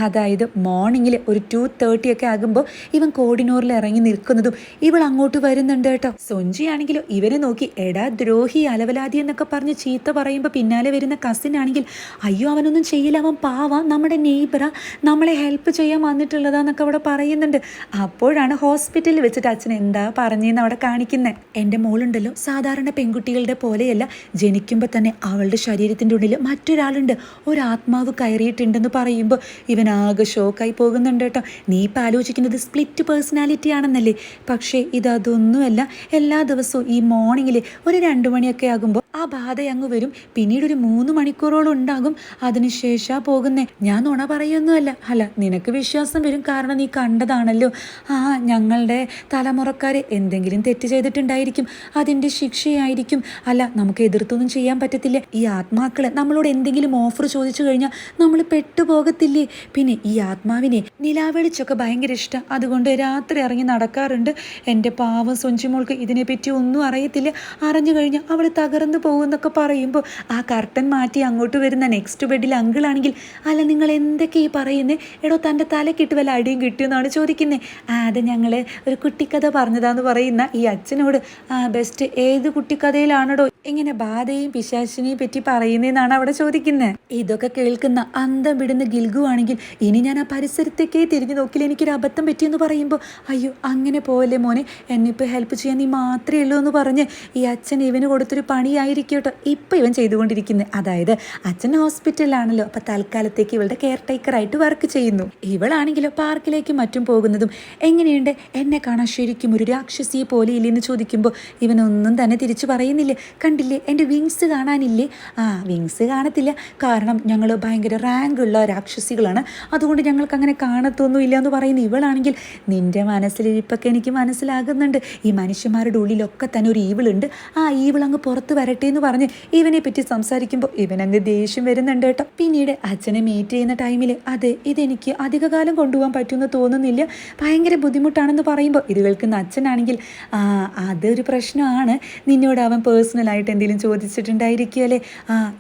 അതായത് മോർണിംഗിൽ ഒരു 2:30 ഒക്കെ ആകുമ്പോൾ ഇവൻ കോഡിനോറിൽ ഇറങ്ങി നിൽക്കുന്നതും ഇവൾ അങ്ങോട്ട് വരുന്നുണ്ട് കേട്ടോ. സൊഞ്ചിയാണെങ്കിലോ ഇവരെ നോക്കി എടാ ദ്രോഹി, അലവലാതി എന്നൊക്കെ പറഞ്ഞ് ചീത്ത പറയുമ്പോൾ പിന്നാലെ വരുന്ന കസിൻ ആണെങ്കിൽ അയ്യോ അവനൊന്നും ചെയ്യില്ല, അവൻ പാവ, നമ്മുടെ നെയ്ബറാ, നമ്മളെ ഹെൽപ്പ് ചെയ്യാൻ വന്നിട്ടുള്ളതാന്നൊക്കെ അവിടെ പറയുന്നുണ്ട്. അപ്പോഴാണ് ഹോസ്പിറ്റലിൽ വെച്ചിട്ട് അച്ഛൻ എന്താ പറഞ്ഞതെന്ന് അവിടെ കാണിക്കുന്നത്. എൻ്റെ മോളുണ്ടല്ലോ സാധാരണ പെൺകുട്ടികളുടെ പോലെയല്ല, ജനിക്കുമ്പോൾ തന്നെ അവളുടെ ശരീരത്തിൻ്റെ ഉള്ളിൽ മറ്റൊരാളുണ്ട്, ഒരാത്മാവ് കയറിയിട്ടുണ്ടെന്ന് പറയുമ്പോൾ ഇവനാകെ ഷോക്കായി പോകുന്നുണ്ട് കേട്ടോ. നീ ഇപ്പം ആലോചിക്കുന്നത് സ്പ്ലിറ്റ് പേഴ്സണാലിറ്റി ആണെന്നല്ലേ, പക്ഷേ ഇതൊന്നുമല്ല. എല്ലാ ദിവസവും ഈ മോർണിംഗിൽ ഒരു 2 മണിയൊക്കെ ആകുമ്പോൾ ആ ബാധ അങ്ങ് വരും, പിന്നീട് ഒരു 3 മണിക്കൂറോളം ഉണ്ടാകും, അതിനുശേഷം പോകുന്നേ. ഞാൻ നുണ പറയുന്നതല്ല. അല്ല, നിനക്ക് വിശ്വാസം വരും, കാരണം നീ കണ്ടതാണല്ലോ. ഞങ്ങളുടെ തലമുറക്കാർ എന്തെങ്കിലും തെറ്റ് ചെയ്തിട്ടുണ്ടായിരിക്കും, അതിൻ്റെ ശിക്ഷയായിരിക്കും. അല്ല, നമുക്ക് എതിർത്തൊന്നും ചെയ്യാൻ പറ്റത്തില്ല. ഈ ആത്മാക്കൾ നമ്മളോട് എന്തെങ്കിലും ഓഫർ ചോദിച്ചു കഴിഞ്ഞാൽ നമ്മൾ പെട്ടുപോകത്തില്ലേ? പിന്നെ ഈ ആത്മാവിനെ നിലാവെളിച്ചൊക്കെ ഭയങ്കര ഇഷ്ടം, അതുകൊണ്ട് രാത്രി ഇറങ്ങി നടക്കാറുണ്ട്. എൻ്റെ പാവം സൊഞ്ചിമോൾക്ക് ഇതിനെപ്പറ്റി ഒന്നും അറിയത്തില്ല, അറിഞ്ഞു കഴിഞ്ഞാൽ അവൾ തകർന്നു പോകുമെന്നൊക്കെ പറയുമ്പോൾ ആ കർട്ടൻ മാറ്റി അങ്ങോട്ട് വരുന്ന നെക്സ്റ്റ് ബെഡിൽ അങ്കിളാണെങ്കിൽ അല്ല, നിങ്ങൾ എന്തൊക്കെ ഈ പറയുന്നത്? എടോ, തൻ്റെ തലക്കിട്ട് വല്ല അടിയും കിട്ടിയെന്നാണ് ചോദിക്കുന്നത്. അത് ഞങ്ങൾ ഒരു കുട്ടിക്കഥ പറഞ്ഞതാന്ന് പറയുന്ന ഈ അച്ഛനോട് ബെസ്റ്റ്, ഏത് കുട്ടിക്കഥയിലാണോ ഇങ്ങനെ ബാധയും പിശാചിനെയും പറ്റി പറയുന്നതെന്നാണ് അവിടെ ചോദിക്കുന്നത്. ഇതൊക്കെ കേൾക്കുന്ന അന്തം വിടുന്ന ഗിൽഗു ആണെങ്കിൽ ഇനി ഞാൻ ആ പരിസരത്തേക്കേ തിരിഞ്ഞു നോക്കില്ല, എനിക്കൊരു അബദ്ധം പറ്റിയെന്ന് പറയുമ്പോൾ അയ്യോ അങ്ങനെ പോലെ മോനെ, എന്നിപ്പോൾ ഹെൽപ്പ് ചെയ്യാൻ നീ മാത്രമേ ഉള്ളൂ എന്ന് പറഞ്ഞ് ഈ അച്ഛൻ ഇവന് കൊടുത്തൊരു പണിയായിരിക്കും കേട്ടോ ഇപ്പം ഇവൻ ചെയ്തുകൊണ്ടിരിക്കുന്നത്. അതായത് അച്ഛൻ ഹോസ്പിറ്റലിലാണല്ലോ, അപ്പം തൽക്കാലത്തേക്ക് ഇവളുടെ കെയർ ടേക്കറായിട്ട് വർക്ക് ചെയ്യുന്നു. ഇവളാണെങ്കിലോ പാർക്കിലേക്കും മറ്റും പോകുന്നതും എങ്ങനെയുണ്ട്, എന്നെ കാണാൻ ശരിക്കും ഒരു രാക്ഷസിയെ പോലെ ഇല്ലെന്ന് ചോദിക്കുമ്പോൾ ഇവനൊന്നും തന്നെ തിരിച്ചു പറയുന്നില്ല. കണ്ടില്ലേ, എൻ്റെ വിങ്സ് കാണാനില്ലേ? വിങ്സ് കാണത്തില്ല, കാരണം ഞങ്ങൾ ഭയങ്കര റാങ്ക് ഉള്ള രാക്ഷസികളാണ്, അതുകൊണ്ട് ഞങ്ങൾക്ക് അങ്ങനെ കാണത്തൊന്നുമില്ല എന്ന് പറയുന്ന ഇവളാണെങ്കിൽ നിൻ്റെ മനസ്സിലിരിപ്പൊക്കെ എനിക്ക് മനസ്സിലാകുന്നുണ്ട്, ഈ മനുഷ്യന്മാരുടെ ഉള്ളിലൊക്കെ തന്നെ ഒരു ഈവിളുണ്ട്, ആ ഈവിൾ അങ്ങ് പുറത്ത് വരട്ടെ എന്ന് പറഞ്ഞ് ഇവനെ പറ്റി സംസാരിക്കുമ്പോൾ ഇവനങ്ങ് ദേഷ്യം വരുന്നുണ്ട് കേട്ടോ. പിന്നീട് അച്ഛനെ മീറ്റ് ചെയ്യുന്ന ടൈമിൽ അതെ, ഇതെനിക്ക് അധികകാലം കൊണ്ടുപോകാൻ പറ്റുമെന്ന് തോന്നുന്നില്ല, ഭയങ്കര ബുദ്ധിമുട്ടാണെന്ന് പറയുമ്പോൾ ഇത് കേൾക്കുന്ന അച്ഛനാണെങ്കിൽ അതൊരു പ്രശ്നമാണ്, നിന്നോട് അവൻ പേഴ്സണലായിട്ട് എന്തെങ്കിലും ചോദിച്ചിട്ടുണ്ടായിരിക്കുമല്ലേ?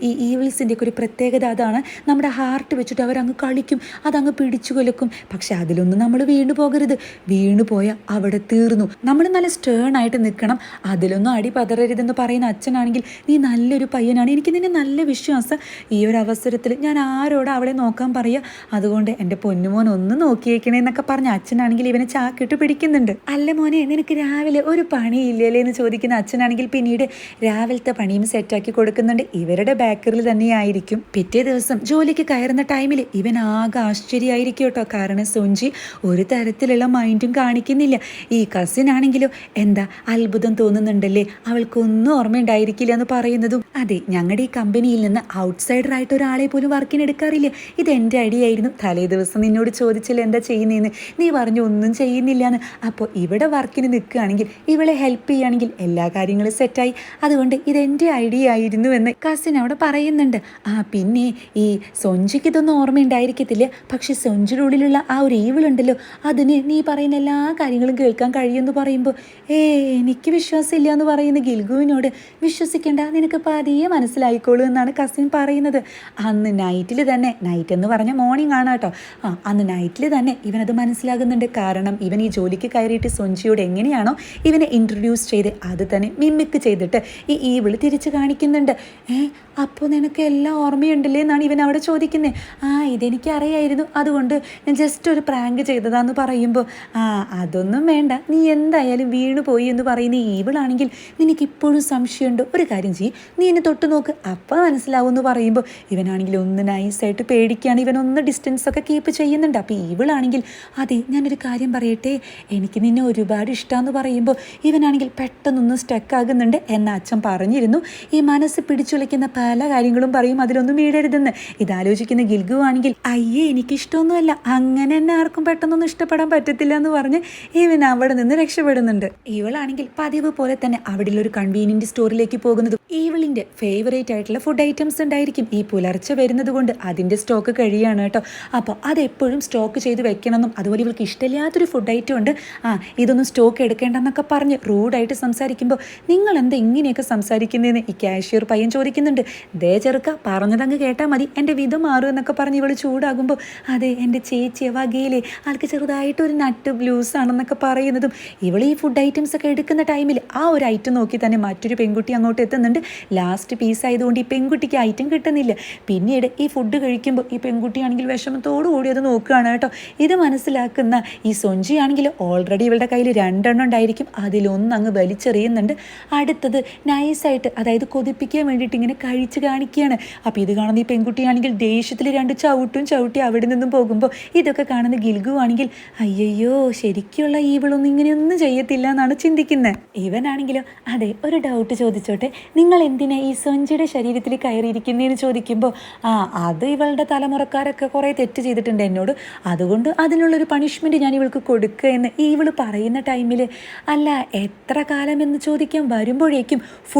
ഈ ഈവിൾസിൻ്റെ ഒക്കെ ഒരു പ്രത്യേകത അതാണ്, നമ്മുടെ ഹാർട്ട് വെച്ചിട്ട് അവരങ്ങ് കളിക്കും, അതങ്ങ് പിടിച്ചു കൊലക്കും. പക്ഷെ അതിലൊന്നും നമ്മൾ വീണു പോകരുത്, വീണു പോയാൽ അവിടെ തീർന്നു, നമ്മൾ നല്ല സ്റ്റേൺ ആയിട്ട് നിൽക്കണം, അതിലൊന്നും അടി പതറരുതെന്ന് പറയുന്ന അച്ഛനാണെങ്കിൽ നീ നല്ലൊരു പയ്യനാണ്, എനിക്ക് നിന്നെ നല്ല വിശ്വാസം, ഈ ഒരു അവസരത്തിൽ ഞാൻ ആരോടാ അവളെ നോക്കാൻ പറയുക, അതുകൊണ്ട് എൻ്റെ പൊന്നുമോൻ ഒന്ന് നോക്കിയേക്കണേ എന്നൊക്കെ പറഞ്ഞ അച്ഛനാണെങ്കിൽ ഇവനെ ചാക്കിട്ട് പിടിക്കുന്നുണ്ട്. അല്ല മോനെ, നിനക്ക് രാവിലെ ഒരു പണിയില്ലല്ലേ എന്ന് ചോദിക്കുന്ന അച്ഛനാണെങ്കിൽ പിന്നീട് രാവിലത്തെ പണിയും സെറ്റാക്കി കൊടുക്കുന്നുണ്ട്. ഇവരുടെ ബേക്കറിൽ തന്നെയായിരിക്കും. പിറ്റേ ദിവസം ജോലിക്ക് കയറുന്ന ടൈമിൽ ഇവൻ ആകെ ആശ്ചര്യമായിരിക്കും കേട്ടോ, കാരണം സൊഞ്ചി ഒരു തരത്തിലുള്ള മൈൻഡും കാണിക്കുന്നില്ല. ഈ കസിൻ ആണെങ്കിലോ എന്താ അത്ഭുതം തോന്നുന്നുണ്ടല്ലേ, അവൾക്കൊന്നും ഓർമ്മയുണ്ടായിരിക്കില്ല എന്ന് പറയുന്നതും അതെ, ഞങ്ങളുടെ ഈ കമ്പനിയിൽ നിന്ന് ഔട്ട്സൈഡറായിട്ട് ഒരാളെ പോലും വർക്കിന് എടുക്കാറില്ല, ഇത് എൻ്റെ ഐഡിയ ആയിരുന്നു, തലേ ദിവസം നിന്നോട് ചോദിച്ചില്ല എന്താ ചെയ്യുന്നതെന്ന്, നീ പറഞ്ഞു ഒന്നും ചെയ്യുന്നില്ല എന്ന്. അപ്പോൾ ഇവിടെ വർക്കിന് നിൽക്കുകയാണെങ്കിൽ ഇവളെ ഹെൽപ്പ് ചെയ്യുകയാണെങ്കിൽ എല്ലാ കാര്യങ്ങളും സെറ്റായി, അതുകൊണ്ട് ഇതെൻ്റെ ഐഡിയ ആയിരുന്നു എന്ന് കസിൻ അവിടെ പറയുന്നുണ്ട്. പിന്നെ ഈ സൊഞ്ചിക്ക് ഇതൊന്നും ഓർമ്മയുണ്ടായി ആയിരിക്കത്തില്ല, പക്ഷെ സൊഞ്ചിയുടെ ഉള്ളിലുള്ള ആ ഒരു ഈവിളുണ്ടല്ലോ, അതിന് നീ പറയുന്ന എല്ലാ കാര്യങ്ങളും കേൾക്കാൻ കഴിയുമെന്ന് പറയുമ്പോൾ എനിക്ക് വിശ്വാസമില്ല എന്ന് പറയുന്ന ഗിൽഗുവിനോട് വിശ്വസിക്കേണ്ട, നിനക്ക് പതിയെ മനസ്സിലായിക്കോളൂ എന്നാണ് കസിൻ പറയുന്നത്. അന്ന് നൈറ്റിൽ തന്നെ, നൈറ്റ് എന്ന് പറഞ്ഞ മോർണിംഗ് ആണ് കേട്ടോ, അന്ന് നൈറ്റിൽ തന്നെ ഇവനത് മനസ്സിലാകുന്നുണ്ട്. കാരണം ഇവൻ ഈ ജോലിക്ക് കയറിയിട്ട് സൊഞ്ചിയോട് എങ്ങനെയാണോ ഇവനെ ഇൻട്രൊഡ്യൂസ് ചെയ്ത് അത് തന്നെ മിമിക്ക് ചെയ്തിട്ട് ഈ ഈവിള് തിരിച്ച് കാണിക്കുന്നുണ്ട്. അപ്പോൾ നിനക്ക് എല്ലാം ഓർമ്മയുണ്ടല്ലേ എന്നാണ് ഇവൻ അവിടെ ചോദിക്കുന്നത്. ഇതെനിക്ക് അറിയായിരുന്നു, അതുകൊണ്ട് ഞാൻ ജസ്റ്റ് ഒരു പ്രാങ്ക് ചെയ്തതാന്ന് പറയുമ്പോൾ അതൊന്നും വേണ്ട, നീ എന്തായാലും വീണു പോയി എന്ന് പറയുന്ന ഈവിളാണെങ്കിൽ നിനക്കിപ്പോഴും സംശയമുണ്ടോ, ഒരു കാര്യം ചെയ്യ്, നീ എന്നെ തൊട്ട് നോക്ക്, അപ്പം മനസ്സിലാവും എന്ന് പറയുമ്പോൾ ഇവനാണെങ്കിൽ ഒന്ന് നൈസായിട്ട് പേടിക്കുകയാണ്. ഇവനൊന്ന് ഡിസ്റ്റൻസ് ഒക്കെ കീപ്പ് ചെയ്യുന്നുണ്ട്. അപ്പോൾ ഈവിളാണെങ്കിൽ അതെ ഞാനൊരു കാര്യം പറയട്ടെ, എനിക്ക് നിന്നെ ഒരുപാട് ഇഷ്ടമെന്ന് പറയുമ്പോൾ ഇവനാണെങ്കിൽ പെട്ടെന്നൊന്ന് സ്റ്റക്ക് ആകുന്നുണ്ട്. എന്ന അച്ഛൻ പറഞ്ഞിരുന്നു ഈ മനസ്സ് പിടിച്ചുലയ്ക്കുന്ന പല കാര്യങ്ങളും പറയും, അതിലൊന്നും വീഴരുതെന്ന്. ഇതാലോചിക്കുന്ന ഗിൽഗു ആണെങ്കിൽ അയ്യേ എനിക്കിഷ്ടമൊന്നുമല്ല, അങ്ങനെ തന്നെ ആർക്കും പെട്ടെന്നൊന്നും ഇഷ്ടപ്പെടാൻ പറ്റത്തില്ല എന്ന് പറഞ്ഞ് ഇവൻ അവിടെ നിന്ന് രക്ഷപ്പെടുന്നുണ്ട്. ഇവളാണെങ്കിൽ പതിവ് പോലെ തന്നെ അവിടെയുള്ള ഒരു കൺവീനിയന്റ് സ്റ്റോറിലേക്ക് പോകുന്നത്. ഇവളിന്റെ ഫേവറേറ്റ് ആയിട്ടുള്ള ഫുഡ് ഐറ്റംസ് ഉണ്ടായിരിക്കും. ഈ പുലർച്ചെ വരുന്നത് കൊണ്ട് അതിന്റെ സ്റ്റോക്ക് കഴിയാണ് കേട്ടോ. അപ്പോൾ അതെപ്പോഴും സ്റ്റോക്ക് ചെയ്ത് വെക്കണമെന്നും, അതുപോലെ ഇവൾക്ക് ഇഷ്ടമില്ലാത്തൊരു ഫുഡ് ഐറ്റം ഉണ്ട്, ഇതൊന്നും സ്റ്റോക്ക് എടുക്കേണ്ടെന്നൊക്കെ പറഞ്ഞ് റൂഡായിട്ട് സംസാരിക്കുമ്പോൾ നിങ്ങൾ എന്താ ഇങ്ങനെയൊക്കെ സംസാരിക്കുന്നതെന്ന് ഈ കാഷ്യർ പയ്യൻ ചോദിക്കുന്നുണ്ട്. ദേ ചെറുക്ക, പറഞ്ഞതങ്ങ് കേട്ടാൽ മതി, എൻ്റെ വിധം മാറും എന്നൊക്കെ പറഞ്ഞ് ഇവൾ ചൂടാകുമ്പോൾ അതെ എൻ്റെ ചേച്ചിയെ വകയിലെ ആൾക്ക് ചെറുതായിട്ടൊരു നട്ട് ബ്ലൂസ് ആണെന്നൊക്കെ പറയുന്നതും ഇവൾ ഈ ഫുഡ് ഐറ്റംസ് ഒക്കെ എടുക്കുന്ന ടൈമിൽ ആ ഒരു ഐറ്റം നോക്കി തന്നെ മറ്റൊരു പെൺകുട്ടി അങ്ങോട്ട് എത്തുന്നുണ്ട്. ലാസ്റ്റ് പീസ് ആയതുകൊണ്ട് ഈ പെൺകുട്ടിക്ക് ഐറ്റം കിട്ടുന്നില്ല. പിന്നീട് ഈ ഫുഡ് കഴിക്കുമ്പോൾ ഈ പെൺകുട്ടിയാണെങ്കിൽ വിഷമത്തോടു കൂടി അത് നോക്കുകയാണ് കേട്ടോ. ഇത് മനസ്സിലാക്കുന്ന ഈ സൊഞ്ചിയാണെങ്കിൽ ഓൾറെഡി ഇവളുടെ കയ്യിൽ 2 എണ്ണം ഉണ്ടായിരിക്കും, അതിലൊന്ന് അങ്ങ് വലിച്ചെറിയുന്നുണ്ട്. അടുത്തത് നൈസായിട്ട്, അതായത് കൊതിപ്പിക്കാൻ വേണ്ടിയിട്ട് ഇങ്ങനെ കഴിച്ച് കാണിക്കുകയാണ്. അപ്പോൾ ഇത് കാണുന്ന ഈ പെൺകുട്ടിയാണെങ്കിൽ ദേഷ്യത്തിൽ 2 ചവിട്ടി അവിടെ നിന്നും പോകുമ്പോൾ ഇതൊക്കെ കാണുന്ന ഗിൽഗു ആണെങ്കിൽ അയ്യോ ശരിക്കുള്ള ഈവിളൊന്നും ഇങ്ങനെയൊന്നും ചെയ്യത്തില്ല എന്നാണ് ചിന്തിക്കുന്നത്. ഇവനാണെങ്കിലോ അതെ ഒരു ഡൗട്ട് ചോദിച്ചോട്ടെ, നിങ്ങൾ എന്തിനാ ഈ സൊഞ്ചിയുടെ ശരീരത്തിൽ കയറിയിരിക്കുന്നതെന്ന് ചോദിക്കുമ്പോൾ അത് ഇവളുടെ തലമുറക്കാരൊക്കെ കുറേ തെറ്റ് ചെയ്തിട്ടുണ്ട് എന്നോട്, അതുകൊണ്ട് അതിനുള്ളൊരു പണിഷ്മെൻറ്റ് ഞാൻ ഇവൾക്ക് കൊടുക്കുക എന്ന് ഇവൾ പറയുന്ന ടൈമിൽ അല്ല എത്ര കാലം എന്ന് ചോദിക്കാൻ വരുമ്പോഴേക്കും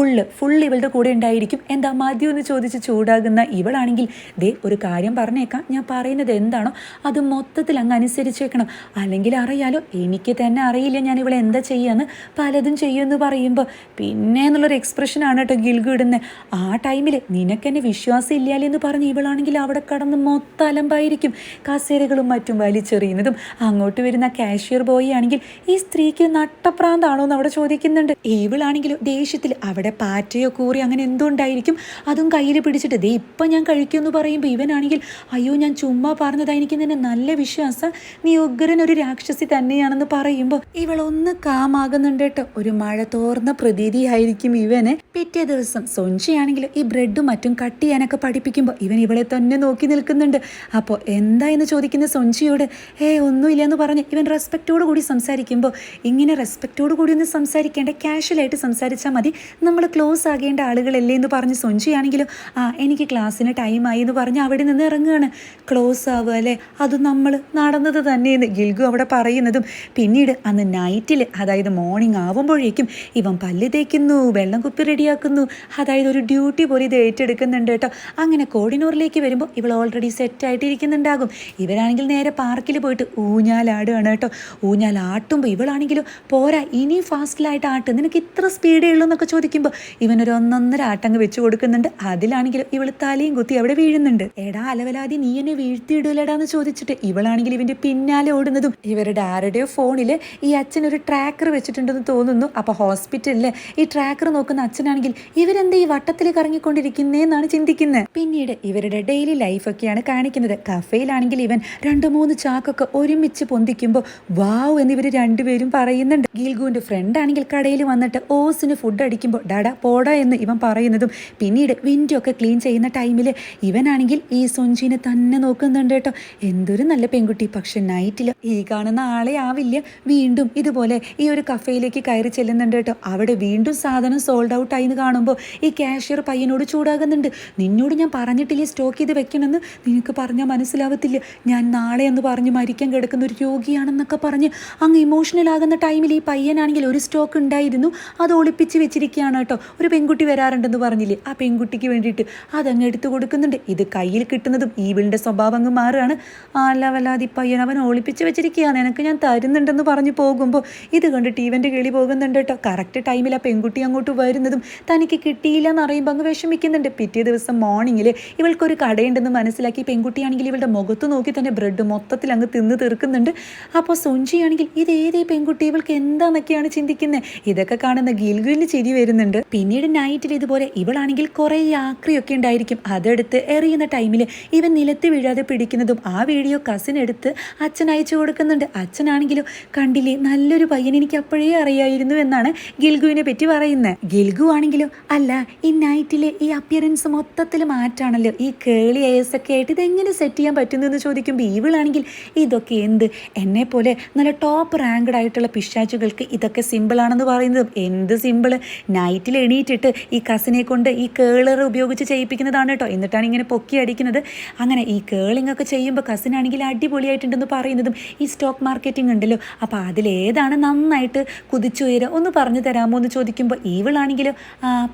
ഫുൾ ഇവളുടെ കൂടെ ഉണ്ടായിരിക്കും. എന്താ മതിയോ എന്ന് ചോദിച്ച് ചൂടാകുന്ന ഇവളാണെങ്കിൽ ദേ ഒരു കാര്യം പറഞ്ഞേക്കാം, ഞാൻ പറയുന്നത് എന്താണോ അത് മൊത്തത്തിൽ അങ്ങ് അനുസരിച്ചേക്കണം, അല്ലെങ്കിൽ അറിയാലോ എനിക്ക് തന്നെ അറിയില്ല ഞാൻ ഇവളെ എന്താ ചെയ്യാന്ന്, പലതും ചെയ്യുമെന്ന് പറയുമ്പോൾ പിന്നെ എന്നുള്ളൊരു എക്സ്പ്രഷനാണ് കേട്ടോ ഗിൽഗു ഇടുന്നത്. ആ ടൈമിൽ നിനക്കെന്നെ വിശ്വാസം ഇല്ലാലേ എന്ന് പറഞ്ഞ് ഇവളാണെങ്കിൽ അവിടെ കടന്ന് മൊത്തം അലമ്പായിരിക്കും, കസേരകളും മറ്റും വലിച്ചെറിയുന്നതും. അങ്ങോട്ട് വരുന്ന കാഷ്യർ ബോയ് ആണെങ്കിൽ ഈ സ്ത്രീക്ക് നട്ടപ്രാന്താണോ എന്ന് അവിടെ ചോദിക്കുന്നുണ്ട്. ഇവളാണെങ്കിലും ദേഷ്യത്തിൽ അവിടെ പാറ്റയോ കൂറി അങ്ങനെ എന്തോ ഉണ്ടായിരിക്കും, അതും കയ്യിൽ പിടിച്ചിട്ട് ദേ ഇപ്പം ഞാൻ കഴിക്കുമെന്ന് പറയുമ്പോൾ ഇവനാണെങ്കിൽ അയ്യോ ഞാൻ ചുമ്മാ പറഞ്ഞതാ, എനിക്ക് നിന്നെ നല്ല വിശ്വാസം, നീ ഉഗ്രൻ ഒരു രാക്ഷസി തന്നെയാണെന്ന് പറയുമ്പോൾ ഇവളൊന്ന് കാമാകുന്നുണ്ട് കേട്ടോ. ഒരു മഴ തോർന്ന പ്രതീതിയായിരിക്കും ഇവന്. പിറ്റേ ദിവസം സൊഞ്ചിയാണെങ്കിലും ഈ ബ്രെഡും മറ്റും കട്ട് ചെയ്യാനൊക്കെ പഠിപ്പിക്കുമ്പോൾ ഇവൻ ഇവളെ തന്നെ നോക്കി നിൽക്കുന്നുണ്ട്. അപ്പോൾ എന്താ എന്ന് ചോദിക്കുന്ന സൊഞ്ചിയോട് ഒന്നുമില്ല എന്ന് പറഞ്ഞ് ഇവൻ റെസ്പെക്റ്റോട് കൂടി സംസാരിക്കുമ്പോൾ ഇങ്ങനെ റെസ്പെക്റ്റോട് കൂടി ഒന്ന് സംസാരിക്കേണ്ട, കാഷ്വലായിട്ട് സംസാരിച്ചാൽ മതി, നമ്മൾ ക്ലോസ് ആകേണ്ട ആളുകളല്ലേ എന്ന് പറഞ്ഞ് സൊഞ്ചിയാണെങ്കിലും എനിക്ക് ക്ലാസ്സിന് ടൈമായി എന്ന് പറഞ്ഞ് അവിടെ നിന്ന് ഇറങ്ങുകയാണ്. ക്ലോസ് ആവുക അല്ലേ, അത് നമ്മൾ നടന്നത് തന്നെയെന്ന് ഗിൽഗു അവിടെ പറയുന്നതും പിന്നീട് അന്ന് നൈറ്റിൽ, അതായത് മോർണിംഗ് ആവുമ്പോഴേക്കും ഇവൻ പല്ല് തേക്കുന്നു, വെള്ളം കുപ്പി റെഡിയാക്കുന്നു, അതായത് ഒരു ഡ്യൂട്ടി പോലെ ഇത് ഏറ്റെടുക്കുന്നുണ്ട് കേട്ടോ. അങ്ങനെ കോഡിനൂറിലേക്ക് വരുമ്പോൾ ഇവൾ ഓൾറെഡി സെറ്റായിട്ടിരിക്കുന്നുണ്ടാകും. ഇവരാണെങ്കിൽ നേരെ പാർക്കിൽ പോയിട്ട് ഊഞ്ഞാലാടുകയാണ് കേട്ടോ. ഊഞ്ഞാലാട്ടുമ്പോൾ ഇവളാണെങ്കിലും പോരാ ഇനി ഫാസ്റ്റിലായിട്ട് ആട്ട്, നിനക്ക് ഇത്ര സ്പീഡേ ഉള്ളൂ എന്നൊക്കെ ചോദിക്കുമ്പോൾ ഇവനൊരു 1.5 ആട്ടങ്ങ് വെച്ച് കൊടുക്കുന്നുണ്ട്. അതിലാണെങ്കിലും ഇവൾ തലയും കുത്തി അവിടെ വീഴുന്നുണ്ട്. എടാ അലവലാതി നീ എന്നെ വീഴ്ത്തിയിടൂലടാന്ന് ചോദിച്ചിട്ട് ഇവളാണെങ്കിൽ ഇവന്റെ പിന്നാലെ ഓടുന്നതും ഇവരുടെ ആരുടെയോ ഫോണിൽ ഈ അച്ഛനൊരു ട്രാക്കർ വെച്ചിട്ടുണ്ടെന്ന് തോന്നുന്നു. അപ്പോൾ ഹോസ്പിറ്റലിൽ ഈ ട്രാക്കർ നോക്കുന്ന അച്ഛനാണെങ്കിൽ ഇവരെന്താ ഈ വട്ടത്തിൽ കറങ്ങിക്കൊണ്ടിരിക്കുന്നതെന്നാണ് ചിന്തിക്കുന്നത്. പിന്നീട് ഇവരുടെ ഡെയിലി ലൈഫൊക്കെയാണ് കാണിക്കുന്നത്. കഫേയിലാണെങ്കിൽ ഇവൻ 2-3 ചാക്കൊക്കെ ഒരുമിച്ച് പൊന്തിക്കുമ്പോൾ വാവ് എന്നിവർ രണ്ടുപേരും പറയുന്നുണ്ട്. ഗിൽഗുവിന്റെ ഫ്രണ്ട് ആണെങ്കിൽ കടയിൽ വന്നിട്ട് ഓസിന് ഫുഡ് അടിക്കുമ്പോൾ ഡാഡാ പോടാ എന്ന് ഇവൻ പറയുന്നതും പിന്നീട് വിൻഡോ ഒക്കെ ക്ലീൻ ചെയ്യുന്ന ടൈമിൽ ഇവനാണെങ്കിൽ ഈ സൊഞ്ചിനെ തന്നെ നോക്കുന്നുണ്ട് കേട്ടോ. എന്തൊരു നല്ല പെൺകുട്ടി, പക്ഷെ നൈറ്റിൽ ഈ കാണുന്ന ആളെ ആവില്ല. വീണ്ടും ഇതുപോലെ ഈ ഒരു കഫേയിലേക്ക് കയറി ചെല്ലുന്നുണ്ട് കേട്ടോ. അവിടെ വീണ്ടും സാധനം സോൾഡ് ഔട്ട് ആയി എന്ന് കാണും. കാണുമ്പോൾ ഈ കാഷ്യർ പയ്യനോട് ചൂടാകുന്നുണ്ട്. നിന്നോട് ഞാൻ പറഞ്ഞിട്ടില്ലേ സ്റ്റോക്ക് ചെയ്ത് വെക്കണമെന്ന്, നിനക്ക് പറഞ്ഞാൽ മനസ്സിലാവത്തില്ല, ഞാൻ നാളെ എന്ന് പറഞ്ഞ് മരിക്കാൻ കിടക്കുന്ന ഒരു രോഗിയാണെന്നൊക്കെ പറഞ്ഞ് അങ്ങ് ഇമോഷണൽ ആകുന്ന ടൈമിൽ ഈ പയ്യനാണെങ്കിൽ ഒരു സ്റ്റോക്ക് ഉണ്ടായിരുന്നു, അത് ഒളിപ്പിച്ച് വെച്ചിരിക്കുകയാണ് കേട്ടോ. ഒരു പെൺകുട്ടി വരാറുണ്ടെന്ന് പറഞ്ഞില്ലേ, ആ പെൺകുട്ടിക്ക് വേണ്ടിയിട്ട് അതങ്ങ് എടുത്തു കൊടുക്കുന്നുണ്ട്. ഇത് കയ്യിൽ കിട്ടുന്നതും ഈവിളിൻ്റെ സ്വഭാവം അങ്ങ് മാറുകയാണ്. വല്ലാതെ ഈ പയ്യൻ അവൻ ഒളിപ്പിച്ച് വെച്ചിരിക്കുകയാണ്, എനിക്ക് ഞാൻ തരുന്നുണ്ടെന്ന് പറഞ്ഞ് പോകുമ്പോൾ ഇത് കണ്ടിട്ട് ഇവൻ്റെ കിളി പോകുന്നുണ്ട് കേട്ടോ. കറക്റ്റ് ടൈമിൽ ആ പെൺകുട്ടി അങ്ങോട്ട് വരുന്നതും തനിക്ക് കിട്ടിയില്ല എന്ന് അറിയുമ്പോൾ അങ്ങ് വിഷമിക്കുന്നുണ്ട്. പിറ്റേ ദിവസം മോർണിംഗിൽ ഇവൾക്കൊരു കടയുണ്ടെന്ന് മനസ്സിലാക്കി പെൺകുട്ടിയാണെങ്കിൽ ഇവളുടെ മുഖത്ത് നോക്കി തന്നെ ബ്രെഡ് മൊത്തത്തിൽ അങ്ങ് തിന്ന് തീർക്കുന്നുണ്ട്. അപ്പോൾ സൊഞ്ചിയാണെങ്കിൽ ഇത് ഏതേ പെൺകുട്ടി, ഇവൾക്ക് എന്താണെന്നൊക്കെയാണ് ചിന്തിക്കുന്നത്. ഇതൊക്കെ കാണുന്ന ഗിൽഗുവിന് ചിരി വരുന്നുണ്ട്. പിന്നീട് നൈറ്റിൽ ഇതുപോലെ ഇവളാണെങ്കിൽ കുറേ ആക്രിയൊക്കെ ഉണ്ടായിരിക്കും, അതെടുത്ത് എറിയുന്ന ടൈമിൽ ഇവൻ നിലത്ത് വീഴാതെ പിടിക്കുന്നതും ആ വീഡിയോ കസിൻ എടുത്ത് അച്ഛൻ അയച്ചു കൊടുക്കുന്നുണ്ട്. അച്ഛനാണെങ്കിലും കണ്ടില്ലേ, നല്ലൊരു പയ്യൻ, എനിക്ക് അപ്പോഴേ അറിയായിരുന്നു എന്നാണ് ഗിൽഗുവിനെ പറ്റി പറയുന്നത്. ഗിൽഗു ആണെങ്കിലും അല്ല, ഈ നൈറ്റിലെ ഈ അപ്പിയറൻസ് മൊത്തത്തിൽ മാറ്റാണല്ലോ, ഈ കേളി ഒക്കെ ആയിട്ട് ഇതെങ്ങനെ സെറ്റ് ചെയ്യാൻ പറ്റുന്നു എന്ന് ചോദിക്കുമ്പോൾ ഇവളാണെങ്കിൽ ഇതൊക്കെ എന്ത്, എന്നെ പോലെ നല്ല ടോപ്പ് റാങ്ക്ഡ് ആയിട്ടുള്ള പിശാചുകൾക്ക് ഇതൊക്കെ സിമ്പിളാണെന്ന് പറയുന്നത്. എന്ത് സിമ്പിള്, നൈറ്റിൽ എണീറ്റിട്ട് ഈ കസിനെ കൊണ്ട് ഈ കേളർ ഉപയോഗിച്ച് ചെയ്യിപ്പിക്കുന്നതാണ് കേട്ടോ. എന്നിട്ടാണ് ഇങ്ങനെ പൊക്കി അടിക്കുന്നത്. അങ്ങനെ ഈ കേളിംഗ് ഒക്കെ ചെയ്യുമ്പോൾ കസിനാണെങ്കിൽ അടിപൊളിയായിട്ടുണ്ടെന്ന് പറയുന്നതും ഈ സ്റ്റോക്ക് മാർക്കറ്റിംഗ് ഉണ്ടല്ലോ, അപ്പോൾ അതിലേതാണ് നന്നായിട്ട് കുതിച്ചുയരുക ഒന്ന് പറഞ്ഞു തരാമോ എന്ന് ചോദിക്കുമ്പോൾ ഇവളാണെങ്കിലും